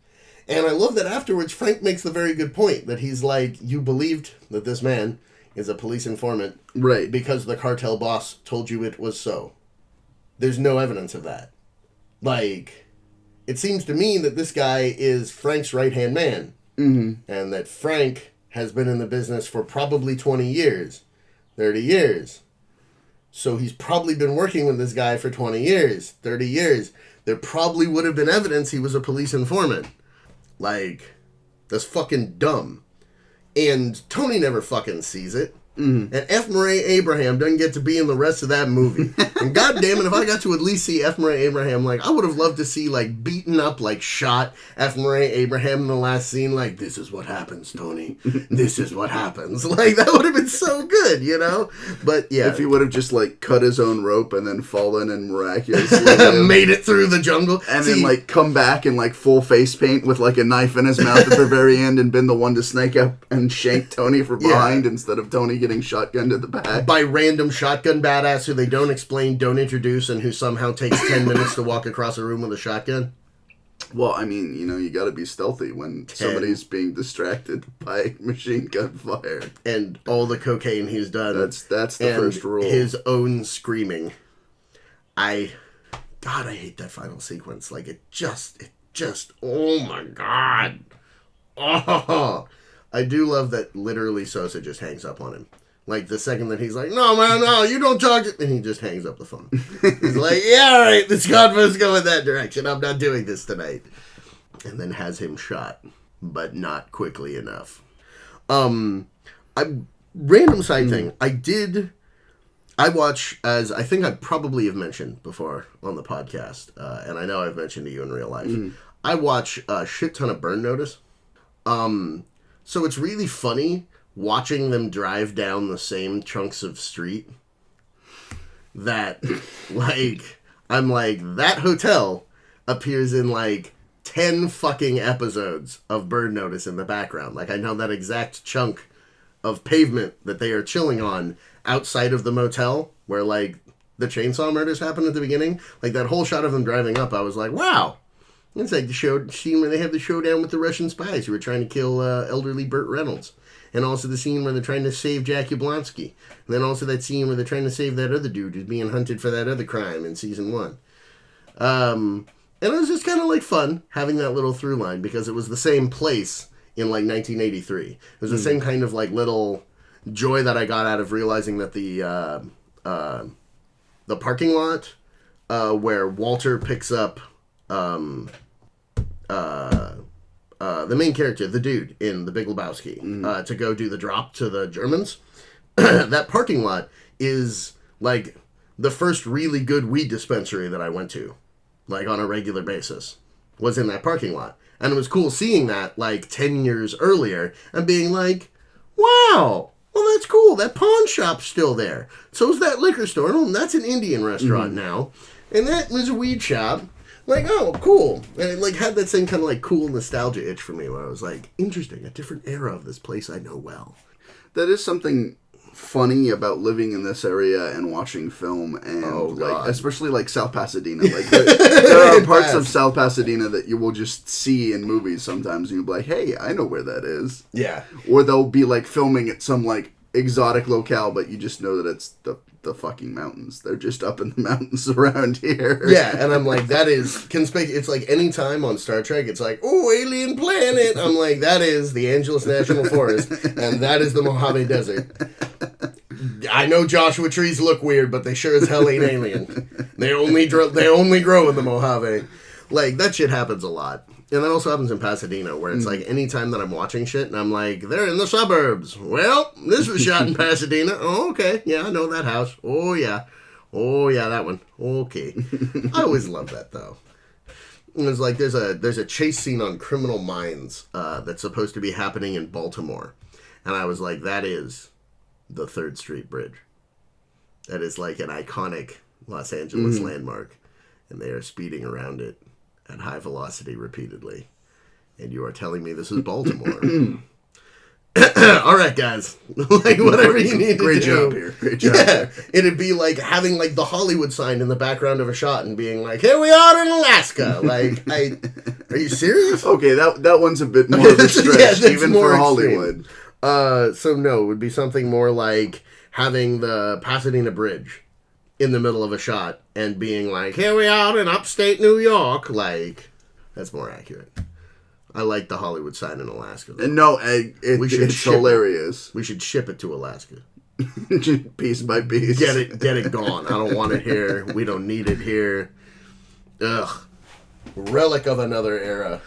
And I love that afterwards Frank makes the very good point. That he's like, you believed that this man is a police informant. Right. Because the cartel boss told you it was so. There's no evidence of that. Like, it seems to me that this guy is Frank's right-hand man. And that Frank has been in the business for probably 20 years. 30 years. So he's probably been working with this guy for 20 years. 30 years. There probably would have been evidence he was a police informant. Like, that's fucking dumb. And Tony never fucking sees it. And F. Murray Abraham doesn't get to be in the rest of that movie. And God damn it, if I got to at least see F. Murray Abraham, like, I would have loved to see, like, beaten up, like, shot F. Murray Abraham in the last scene, like, this is what happens, Tony. This is what happens. Like, that would have been so good, you know? But, yeah. If he would have just, like, cut his own rope and then fallen and miraculously made it through the jungle. And then, like, come back in, like, full face paint with, like, a knife in his mouth at the very end and been the one to snake up and shank Tony from behind instead of Tony getting shotgunned to the back. By random shotgun badass who they don't explain, don't introduce, and who somehow takes 10 minutes to walk across a room with a shotgun. Well, I mean, you know, you gotta be stealthy when somebody's being distracted by machine gun fire. And all the cocaine he's done. That's the first rule. His own screaming. God, I hate that final sequence. Like, it just, oh my God. Oh, I do love that literally Sosa just hangs up on him. Like, the second that he's like, no, man, no, you don't talk to... And he just hangs up the phone. He's like, yeah, all right, this convo's going that direction. I'm not doing this tonight. And then has him shot, but not quickly enough. Random side thing. I watch, as I think I probably have mentioned before on the podcast, and I know I've mentioned to you in real life, I watch a shit ton of Burn Notice. So it's really funny watching them drive down the same chunks of street that, like, I'm like, that hotel appears in, like, 10 fucking episodes of Burn Notice in the background. Like, I know that exact chunk of pavement that they are chilling on outside of the motel where, like, the chainsaw murders happen at the beginning. Like, that whole shot of them driving up, I was like, wow. It's like the scene where they have the showdown with the Russian spies who were trying to kill elderly Burt Reynolds. And also the scene where they're trying to save Jack Yablonsky. And then also that scene where they're trying to save that other dude who's being hunted for that other crime in season 1. And it was just kind of like fun having that little through line because it was the same place in like 1983. It was the same kind of like little joy that I got out of realizing that the parking lot where Walter picks up the main character, the dude in The Big Lebowski, to go do the drop to the Germans. That parking lot is like the first really good weed dispensary that I went to, like on a regular basis, was in that parking lot. And it was cool seeing that like 10 years earlier and being like, wow, well, that's cool. That pawn shop's still there. So's that liquor store. Oh, that's an Indian restaurant now. And that was a weed shop. Like, oh, cool. And it, like, had that same kind of, like, cool nostalgia itch for me where I was like, interesting, a different era of this place I know well. That is something funny about living in this area and watching film and, like, especially, like, South Pasadena. Like, there are parts of South Pasadena that you will just see in movies sometimes and you'll be like, hey, I know where that is. Yeah. Or they'll be, like, filming at some, like, exotic locale, but you just know that it's the fucking mountains. They're just up in the mountains around here. Yeah, and I'm like, that is conspicuous. It's like any time on Star Trek, it's like, oh, alien planet. I'm like, that is the Angeles National Forest, and that is the Mojave Desert. I know Joshua trees look weird, but they sure as hell ain't alien. They only grow in the Mojave. Like, that shit happens a lot. And that also happens in Pasadena, where it's like any time that I'm watching shit, and I'm like, they're in the suburbs. Well, this was shot in Pasadena. Oh, okay. Yeah, I know that house. Oh, yeah. Oh, yeah, that one. Okay. I always love that, though. It was like there's a chase scene on Criminal Minds that's supposed to be happening in Baltimore. And I was like, that is the 3rd Street Bridge. That is like an iconic Los Angeles landmark. And they are speeding around it at high velocity repeatedly. And you are telling me this is Baltimore. All right, guys. Like, whatever you need to do. Great job here. Great job. Yeah. It'd be like having, like, the Hollywood sign in the background of a shot and being like, here we are in Alaska. Like, are you serious? Okay, that one's a bit more of a stretch, even for Hollywood. So, no, it would be something more like having the Pasadena Bridge in the middle of a shot and being like, here we are in upstate New York. Like, that's more accurate. I like the Hollywood sign in Alaska, though. No, it's hilarious. We should ship it to Alaska. Piece by piece. Get it gone. I don't want it here. We don't need it here. Ugh. Relic of another era.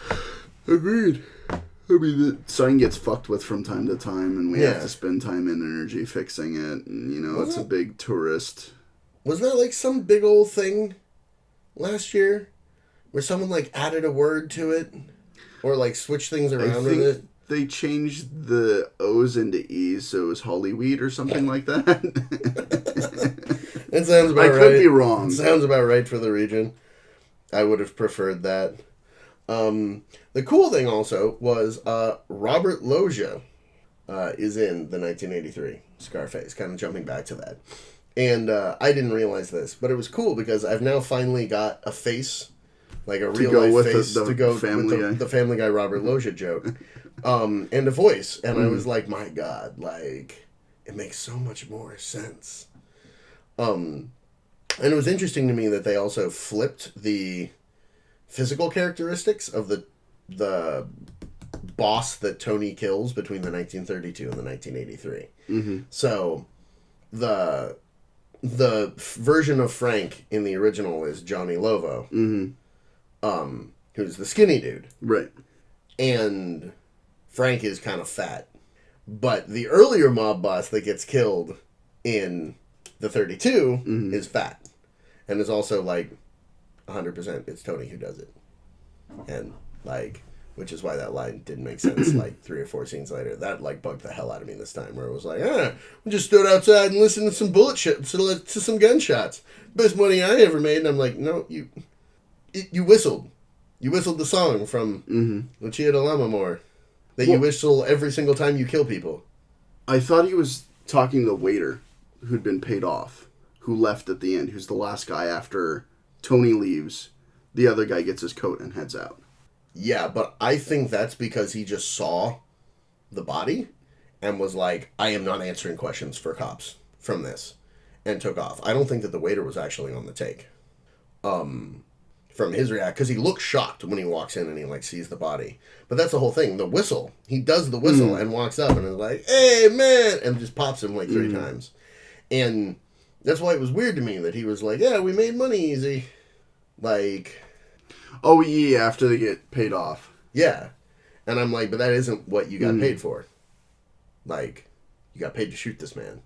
Agreed. I mean, something gets fucked with from time to time, and we have to spend time and energy fixing it. And, you know, it's a big tourist. Was there, like, some big old thing last year where someone, like, added a word to it? Or, like, switched things around with it? They changed the O's into E's, so it was Hollyweed or something like that. It sounds about right. I could be wrong. It sounds about right for the region. I would have preferred that. The cool thing also was Robert Loggia is in the 1983 Scarface, kind of jumping back to that. And I didn't realize this, but it was cool because I've now finally got a face, like a real-life face, to go with the Family Guy Robert Loggia joke, and a voice. And I was like, my God, like, it makes so much more sense. And it was interesting to me that they also flipped the physical characteristics of the boss that Tony kills between the 1932 and the 1983. Mm-hmm. So the version of Frank in the original is Johnny Lovo, who's the skinny dude, right? And Frank is kind of fat, but the earlier mob boss that gets killed in the 32 is fat, and is also like 100%. It's Tony who does it, and like, which is why that line didn't make sense. Like 3 or 4 scenes later, that like bugged the hell out of me this time. Where it was like, we just stood outside and listened to some to some gunshots. Best money I ever made. And I'm like, no, you whistled. You whistled the song from Lucia de Lammermoor that you whistle every single time you kill people. I thought he was talking to the waiter who'd been paid off, who left at the end, who's the last guy after Tony leaves. The other guy gets his coat and heads out. Yeah, but I think that's because he just saw the body and was like, I am not answering questions for cops from this, and took off. I don't think that the waiter was actually on the take. From his react, because he looks shocked when he walks in and he like sees the body. But that's the whole thing. The whistle. He does the whistle and walks up and is like, hey, man, and just pops him like 3 times. And that's why it was weird to me that he was like, yeah, we made money easy. Like... Oh, yeah, after they get paid off. Yeah. And I'm like, but that isn't what you got paid for. Like, you got paid to shoot this man.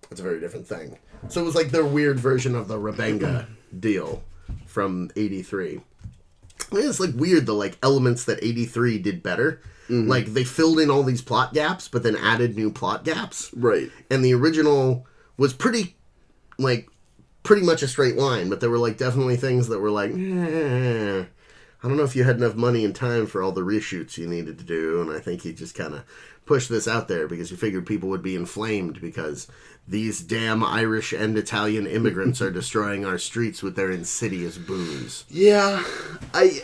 That's a very different thing. So it was like their weird version of the Rebenga deal from 83. It's like weird, the like elements that 83 did better. Like, they filled in all these plot gaps, but then added new plot gaps. Right. And the original was pretty much a straight line, but there were like definitely things that were like, I don't know if you had enough money and time for all the reshoots you needed to do, and I think he just kind of pushed this out there because he figured people would be inflamed because these damn Irish and Italian immigrants are destroying our streets with their insidious booze. Yeah, I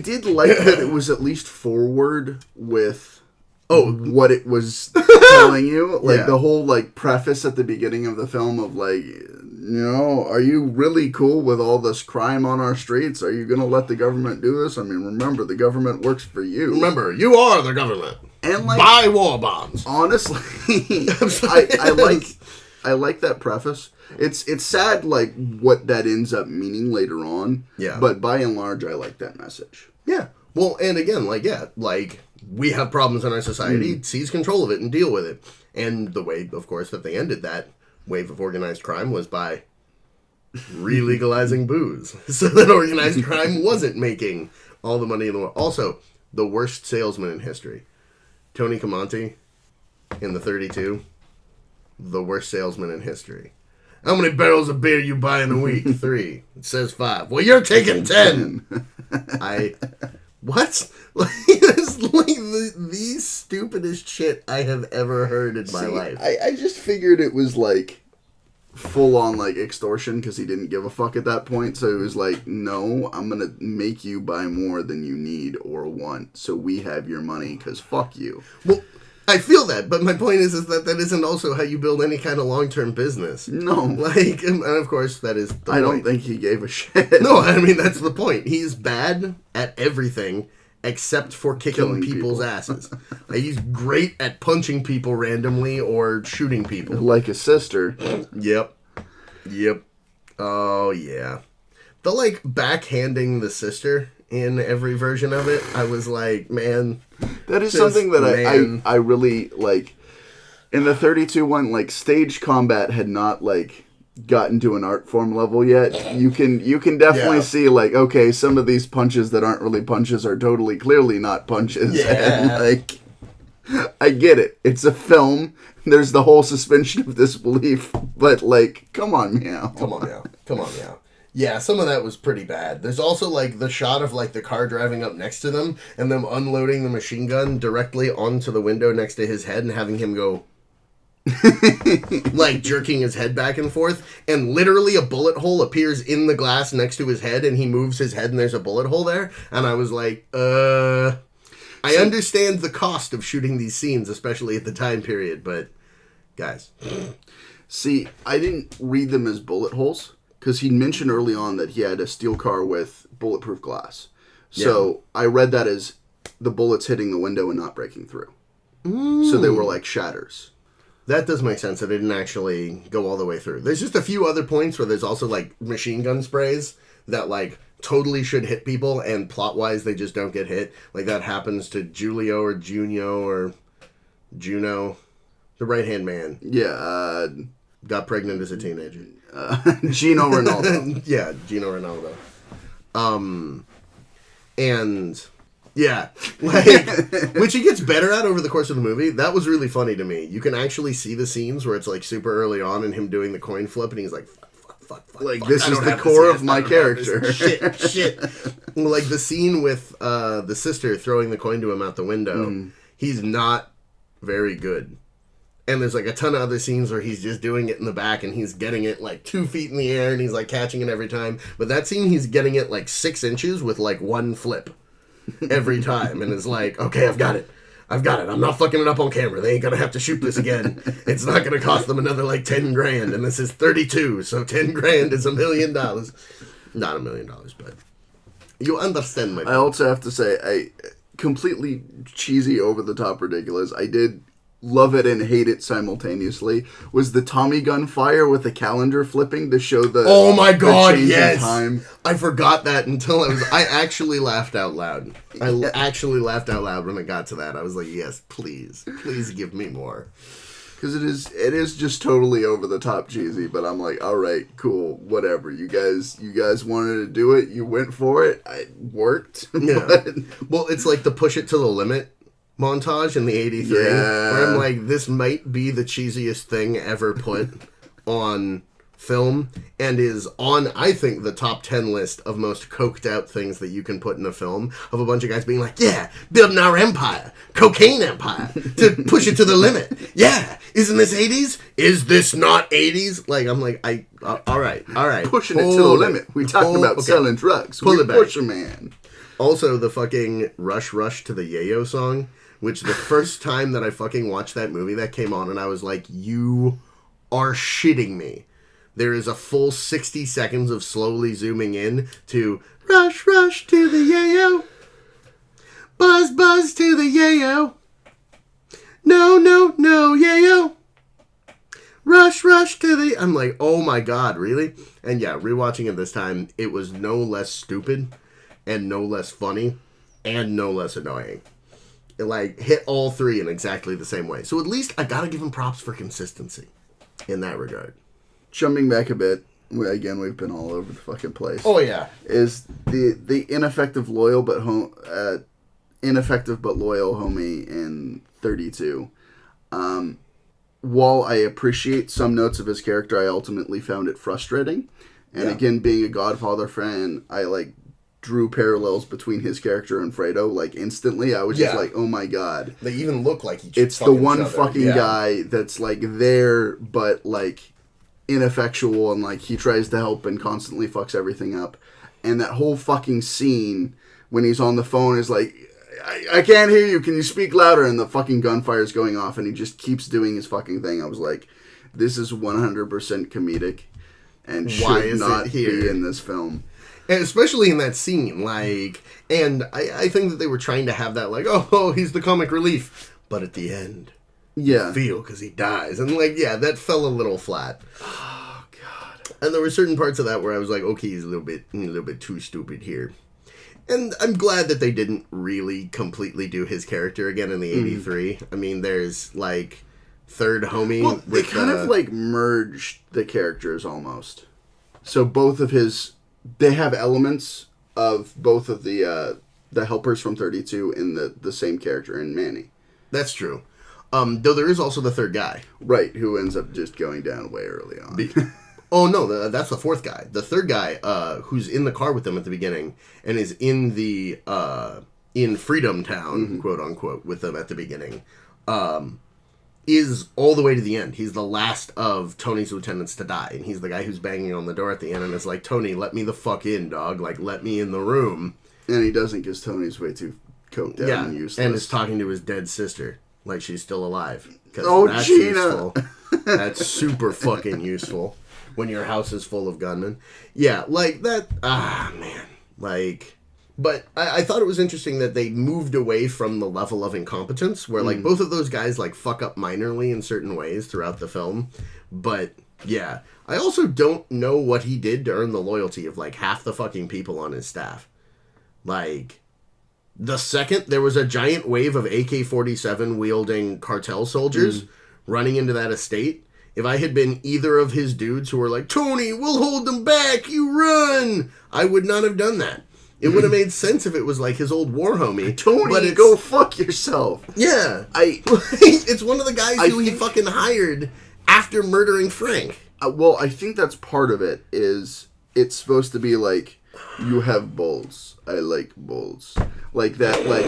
did like that it was at least forward with what it was telling you. Like, the whole, like, preface at the beginning of the film of, like, you know, are you really cool with all this crime on our streets? Are you going to let the government do this? I mean, remember, the government works for you. Remember, you are the government. And, like, buy war bonds. Honestly, I like that preface. It's sad, like, what that ends up meaning later on. Yeah. But by and large, I like that message. Yeah. Well, and again, like, we have problems in our society, seize control of it and deal with it. And the way, of course, that they ended that wave of organized crime was by re-legalizing booze. So that organized crime wasn't making all the money in the world. Also, the worst salesman in history. Tony Camonte in the 32, the worst salesman in history. How many barrels of beer you buy in a week? 3. It says 5. Well, you're taking 10. What? It's like the stupidest shit I have ever heard in my life. I just figured it was like full on like extortion because he didn't give a fuck at that point. So it was like, no, I'm going to make you buy more than you need or want. So we have your money because fuck you. Well, I feel that, but my point is that isn't also how you build any kind of long-term business. No. Like, and of course, that is the point. I don't think he gave a shit. No, I mean, that's the point. He's bad at everything except for kicking people's asses. Like, he's great at punching people randomly or shooting people. Like his sister. Yep. Oh, yeah. The, like, backhanding the sister in every version of it, I was like, man, That is something that I really like. In the 32 one, like, stage combat had not, like, gotten to an art form level yet. You can definitely see, like, okay, some of these punches that aren't really punches are totally clearly not punches. And, like, I get it. It's a film. There's the whole suspension of disbelief. But, like, come on, meow. Come on, meow. Yeah, some of that was pretty bad. There's also, like, the shot of, like, the car driving up next to them and them unloading the machine gun directly onto the window next to his head and having him go, like, jerking his head back and forth. And literally a bullet hole appears in the glass next to his head and he moves his head and there's a bullet hole there. And I was like, I understand the cost of shooting these scenes, especially at the time period, but, guys. See, I didn't read them as bullet holes. Because he mentioned early on that he had a steel car with bulletproof glass. So I read that as the bullets hitting the window and not breaking through. So they were like shatters. That does make sense. I didn't actually go all the way through. There's just a few other points where there's also, like, machine gun sprays that, like, totally should hit people, and plot-wise they just don't get hit. Like, that happens to Julio or Junio or Juno. The right-hand man. Yeah, got pregnant as a teenager. Gino Ronaldo. Yeah, Gino Ronaldo. And yeah, like, which he gets better at over the course of the movie. That was really funny to me. You can actually see the scenes where it's like super early on and him doing the coin flip and he's like, fuck. Like, this is the core of my character. Shit. Like the scene with the sister throwing the coin to him out the window. He's not very good. And there's, like, a ton of other scenes where he's just doing it in the back and he's getting it, like, 2 feet in the air and he's, like, catching it every time. But that scene, he's getting it, like, 6 inches with, like, one flip every time. And it's like, okay, I've got it. I'm not fucking it up on camera. They ain't gonna have to shoot this again. It's not gonna cost them another, like, 10 grand. And this is 32, so 10 grand is $1 million. Not $1 million, but you understand my point. I also have to say, completely cheesy, over-the-top ridiculous. I did love it and hate it simultaneously. Was the Tommy gun fire with the calendar flipping to show the oh my god, yes time. I forgot that until I actually laughed out loud. I actually laughed out loud when it got to that. I was like, yes, please give me more, because it is just totally over the top cheesy. But I'm like, all right, cool, whatever. You guys wanted to do it, you went for it. It worked. Yeah. Well, it's like the push it to the limit montage in the 83 where I'm like, this might be the cheesiest thing ever put on film and is on, I think, the top 10 list of most coked out things that you can put in a film, of a bunch of guys being like, yeah, building our empire, cocaine empire, to push it to the limit. Yeah, isn't this 80s? Is this not 80s? Like, I'm like, all right. Pushing it to the limit. We talking about selling drugs. Pull it back. Push a man. Also, the fucking Rush to the Yayo song, which the first time that I fucking watched that movie, that came on, and I was like, you are shitting me. There is a full 60 seconds of slowly zooming in to Rush to the Yayo. Buzz to the Yayo. No, Yayo. Rush to the... I'm like, oh my god, really? And yeah, rewatching it this time, it was no less stupid, and no less funny, and no less annoying. It, like, hit all three in exactly the same way. So at least I gotta give him props for consistency in that regard. Jumping back a bit, again, we've been all over the fucking place. Oh, yeah. Is the ineffective but loyal homie in 32. While I appreciate some notes of his character, I ultimately found it frustrating. And again, being a Godfather fan, I, like, drew parallels between his character and Fredo, like, instantly. I was just like, oh my god. They even look like each It's the one fucking guy that's, like, there, but, like, ineffectual, and, like, he tries to help and constantly fucks everything up. And that whole fucking scene when he's on the phone is like, I can't hear you, can you speak louder? And the fucking gunfire's going off, and he just keeps doing his fucking thing. I was like, this is 100% comedic, and should not be in this film. And especially in that scene, like, and I think that they were trying to have that, like, oh, he's the comic relief. But at the end, you feel, because he dies. And, like, yeah, that fell a little flat. Oh, God. And there were certain parts of that where I was like, okay, he's a little bit too stupid here. And I'm glad that they didn't really completely do his character again in the 83. I mean, there's, like, third homie. Well, they kind of, like, merged the characters almost. So both of they have elements of both of the helpers from 32 in the same character in Manny. That's true. Though there is also the third guy. Right, who ends up just going down way early on. Oh, no, that's the fourth guy. The third guy, who's in the car with them at the beginning and is in the, in Freedom Town, quote unquote, with them at the beginning, is all the way to the end. He's the last of Tony's lieutenants to die. And he's the guy who's banging on the door at the end and is like, Tony, let me the fuck in, dog. Like, let me in the room. And he doesn't because Tony's way too coked out and useless. And is talking to his dead sister. Like she's still alive. Oh, that's Gina! Useful. That's super fucking useful. When your house is full of gunmen. Yeah, like that... man. Like... But I thought it was interesting that they moved away from the level of incompetence, where, like, both of those guys, like, fuck up minorly in certain ways throughout the film. But, yeah. I also don't know what he did to earn the loyalty of, like, half the fucking people on his staff. Like, the second there was a giant wave of AK-47 wielding cartel soldiers running into that estate... If I had been either of his dudes who were like, Tony, we'll hold them back, you run, I would not have done that. It would have made sense if it was like his old war homie. Tony, go fuck yourself. Yeah. It's one of the guys who he fucking hired after murdering Frank. Well, I think that's part of it, is it's supposed to be like, you have bolts. I like bolts. Like that, like,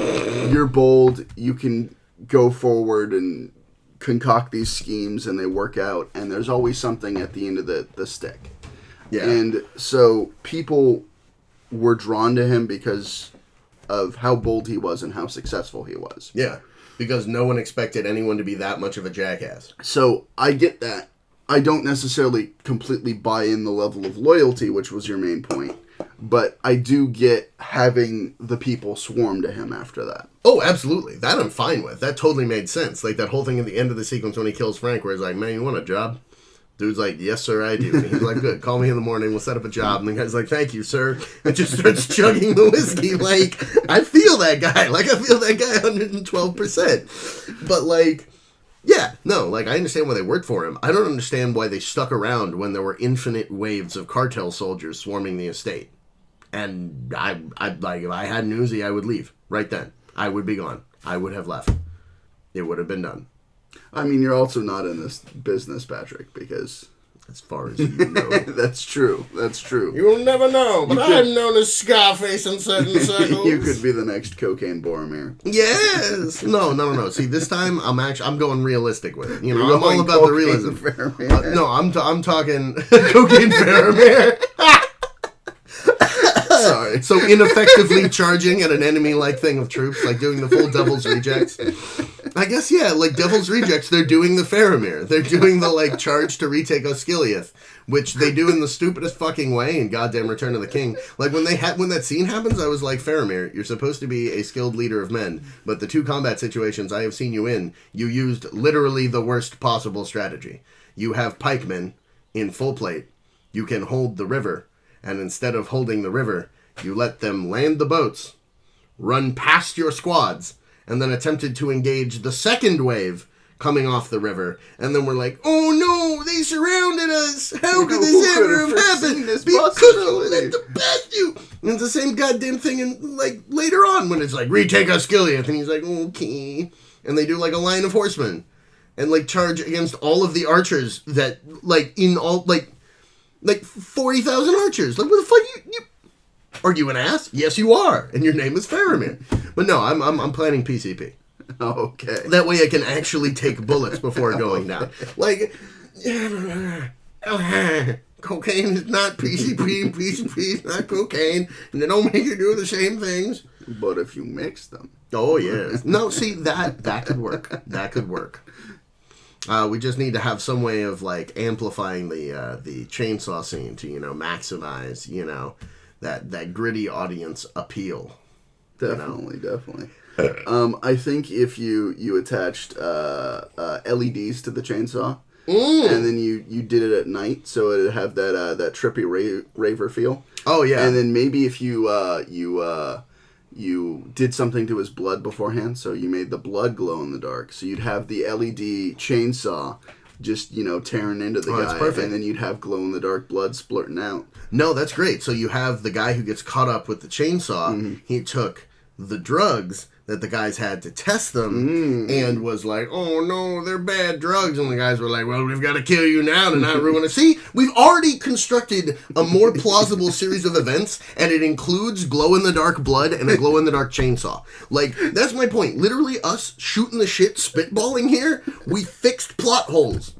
you're bold, you can go forward and concoct these schemes and they work out, and there's always something at the end of the stick. Yeah. And so people were drawn to him because of how bold he was and how successful he was. Yeah. Because no one expected anyone to be that much of a jackass. So I get that. I don't necessarily completely buy in the level of loyalty, which was your main point. But I do get having the people swarm to him after that. Oh, absolutely. That I'm fine with. That totally made sense. Like that whole thing at the end of the sequence when he kills Frank, where he's like, man, you want a job? Dude's like, yes, sir, I do. And he's like, good, call me in the morning, we'll set up a job. And the guy's like, thank you, sir. And just starts chugging the whiskey. Like, I feel that guy. Like, I feel that guy 112%. But, like, yeah, no, like, I understand why they worked for him. I don't understand why they stuck around when there were infinite waves of cartel soldiers swarming the estate. And I'd like, if I had an Uzi, I would leave right then. I would be gone. I would have left. It would have been done. I mean, you're also not in this business, Patrick, because... As far as you know. That's true. That's true. You'll never know, but I'm known as Scarface in certain circles. You could be the next cocaine Boromir. Yes! No. See, this time, I'm going realistic with it. You know, I'm all about the realism. No, I'm talking cocaine Faramir. Sorry. So ineffectively charging at an enemy-like thing of troops, like doing the full Devil's Rejects. I guess, yeah, like Devil's Rejects, they're doing the Faramir. They're doing the, like, charge to retake Osgiliath, which they do in the stupidest fucking way in goddamn Return of the King. Like, when that scene happens, I was like, Faramir, you're supposed to be a skilled leader of men, but the two combat situations I have seen you in, you used literally the worst possible strategy. You have pikemen in full plate. You can hold the river, and instead of holding the river, you let them land the boats, run past your squads, and then attempted to engage the second wave coming off the river. And then we're like, oh no, they surrounded us. How could this ever have happened? Because you let them past you. And it's the same goddamn thing in, like, later on when it's like, retake Osgiliath. And he's like, okay. And they do, like, a line of horsemen. And, like, charge against all of the archers that, like, in all, like 40,000 archers. Like, what the fuck you... Are you an ass? Yes, you are. And your name is Faramir. But no, I'm planning PCP. Okay. That way I can actually take bullets before going down. Like, cocaine is not PCP, PCP is not cocaine, and they don't make you do the same things. But if you mix them. Oh, yes. No, see, that could work. That could work. We just need to have some way of, like, amplifying the chainsaw scene to, maximize, that gritty audience appeal. Definitely. I think if you attached LEDs to the chainsaw, and then you did it at night, so it'd have that trippy raver feel. Oh yeah. And then maybe if you did something to his blood beforehand, so you made the blood glow in the dark, so you'd have the LED chainsaw just, tearing into the guy. That's perfect. And then you'd have glow in the dark blood splurting out. No, that's great. So you have the guy who gets caught up with the chainsaw. He took the drugs that the guys had to test them and was like, oh no, they're bad drugs. And the guys were like, well, we've got to kill you now to not ruin it. See, we've already constructed a more plausible series of events, and it includes glow-in-the-dark blood and a glow-in-the-dark chainsaw. Like, that's my point. Literally us shooting the shit, spitballing here, we fixed plot holes.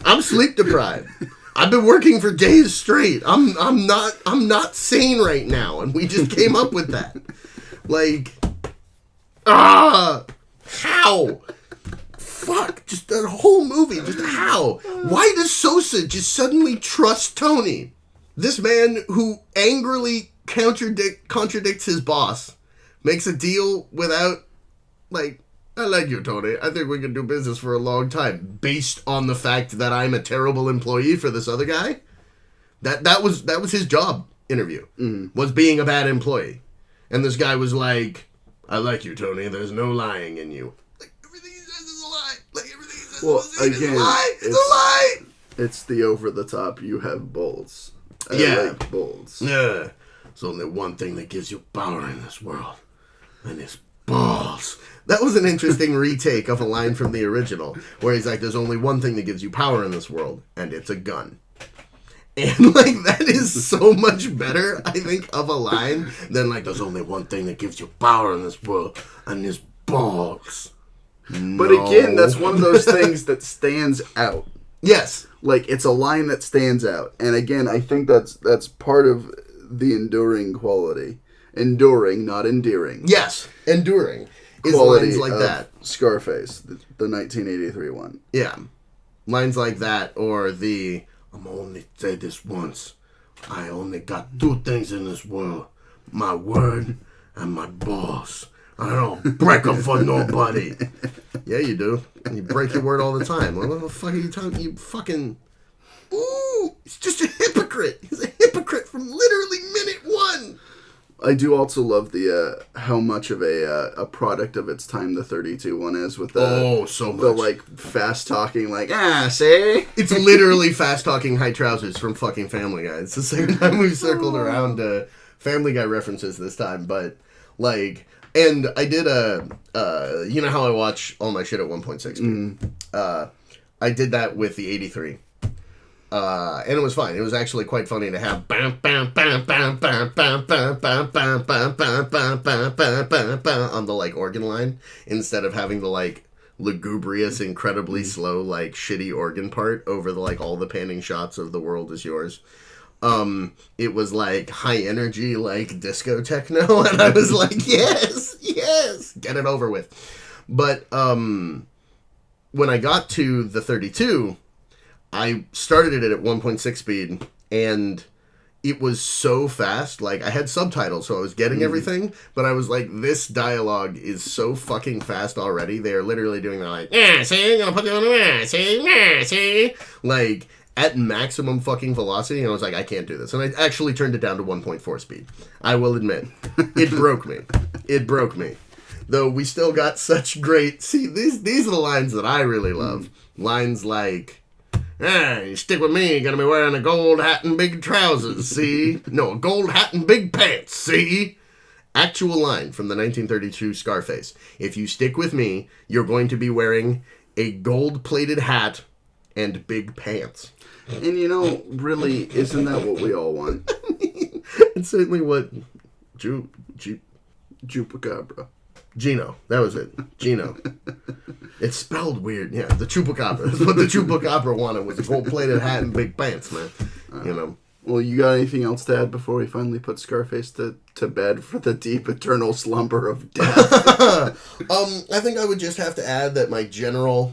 I'm sleep deprived. I've been working for days straight. I'm not sane right now, and we just came up with that. Like, how? Fuck, just that whole movie, just how? Why does Sosa just suddenly trust Tony? This man who angrily contradicts his boss, makes a deal without, like, I like you, Tony. I think we can do business for a long time, based on the fact that I'm a terrible employee for this other guy. That was his job interview, was being a bad employee. And this guy was like, I like you, Tony. There's no lying in you. Like, everything he says is a lie. Like, everything he says is a lie. It's a lie. It's the over-the-top, you have balls. I like balls. Yeah. There's only one thing that gives you power in this world, and it's balls. That was an interesting retake of a line from the original, where he's like, there's only one thing that gives you power in this world, and it's a gun. And, like, that is so much better, I think, of a line than, like, there's only one thing that gives you power in this world, and it's balls. But again, that's one of those things that stands out. Yes. Like, it's a line that stands out. And again, I think that's part of the enduring quality. Enduring, not endearing. Yes, enduring is quality lines like that. Scarface, the 1983 one. Yeah. Lines like that, or the... I'm only say this once. I only got two things in this world. My word and my balls. I don't break them for nobody. Yeah, you do. You break your word all the time. What the fuck are you talking? You fucking... Ooh! He's just a hypocrite. He's a hypocrite from literally minute one. I do also love the how much of a product of its time the 32 one is with so much. The like fast talking see? It's literally fast talking high trousers from fucking Family Guy. It's the second time we've circled around Family Guy references this time, but like, and I did you know how I watch all my shit at 1.6 speed. I did that with the 83. And it was fine. It was actually quite funny to have on the like organ line instead of having the like lugubrious, incredibly slow, like shitty organ part over the like all the panning shots of The World Is Yours. It was like high energy, like disco techno, and I was like, yes, get it over with. But when I got to the 32. I started it at 1.6 speed, and it was so fast. Like, I had subtitles, so I was getting everything, but I was like, this dialogue is so fucking fast already. They are literally doing that, like, see, I'm gonna put you on the see, like, at maximum fucking velocity, and I was like, I can't do this. And I actually turned it down to 1.4 speed. I will admit. It broke me. It broke me. Though we still got such great... See, these are the lines that I really love. Lines like... you stick with me, you're gonna be wearing a gold hat and big trousers, see? No, a gold hat and big pants, see? Actual line from the 1932 Scarface. If you stick with me, you're going to be wearing a gold-plated hat and big pants. And really, isn't that what we all want? It's certainly what Chupacabra. Gino. That was it. Gino. It's spelled weird. Yeah, the Chupacabra. That's what the Chupacabra wanted, was a gold-plated hat and big pants, man. Well, you got anything else to add before we finally put Scarface to bed for the deep, eternal slumber of death? I think I would just have to add that my general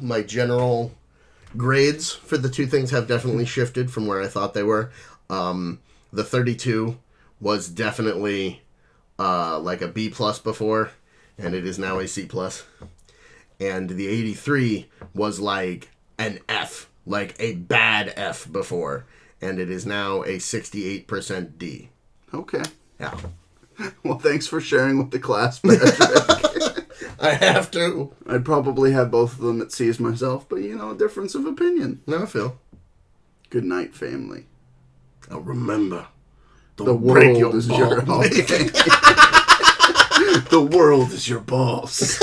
grades for the two things have definitely shifted from where I thought they were. The 32 was definitely like a B+ before, and it is now a C+. And the 83 was like an F like a bad F before, and it is now a 68% D. Okay. Yeah. Well, thanks for sharing with the class, Patrick. I have to. I'd probably have both of them at C's myself, but difference of opinion. No, Phil. Good night, family. Now remember, The world is your... Okay. The world is your balls.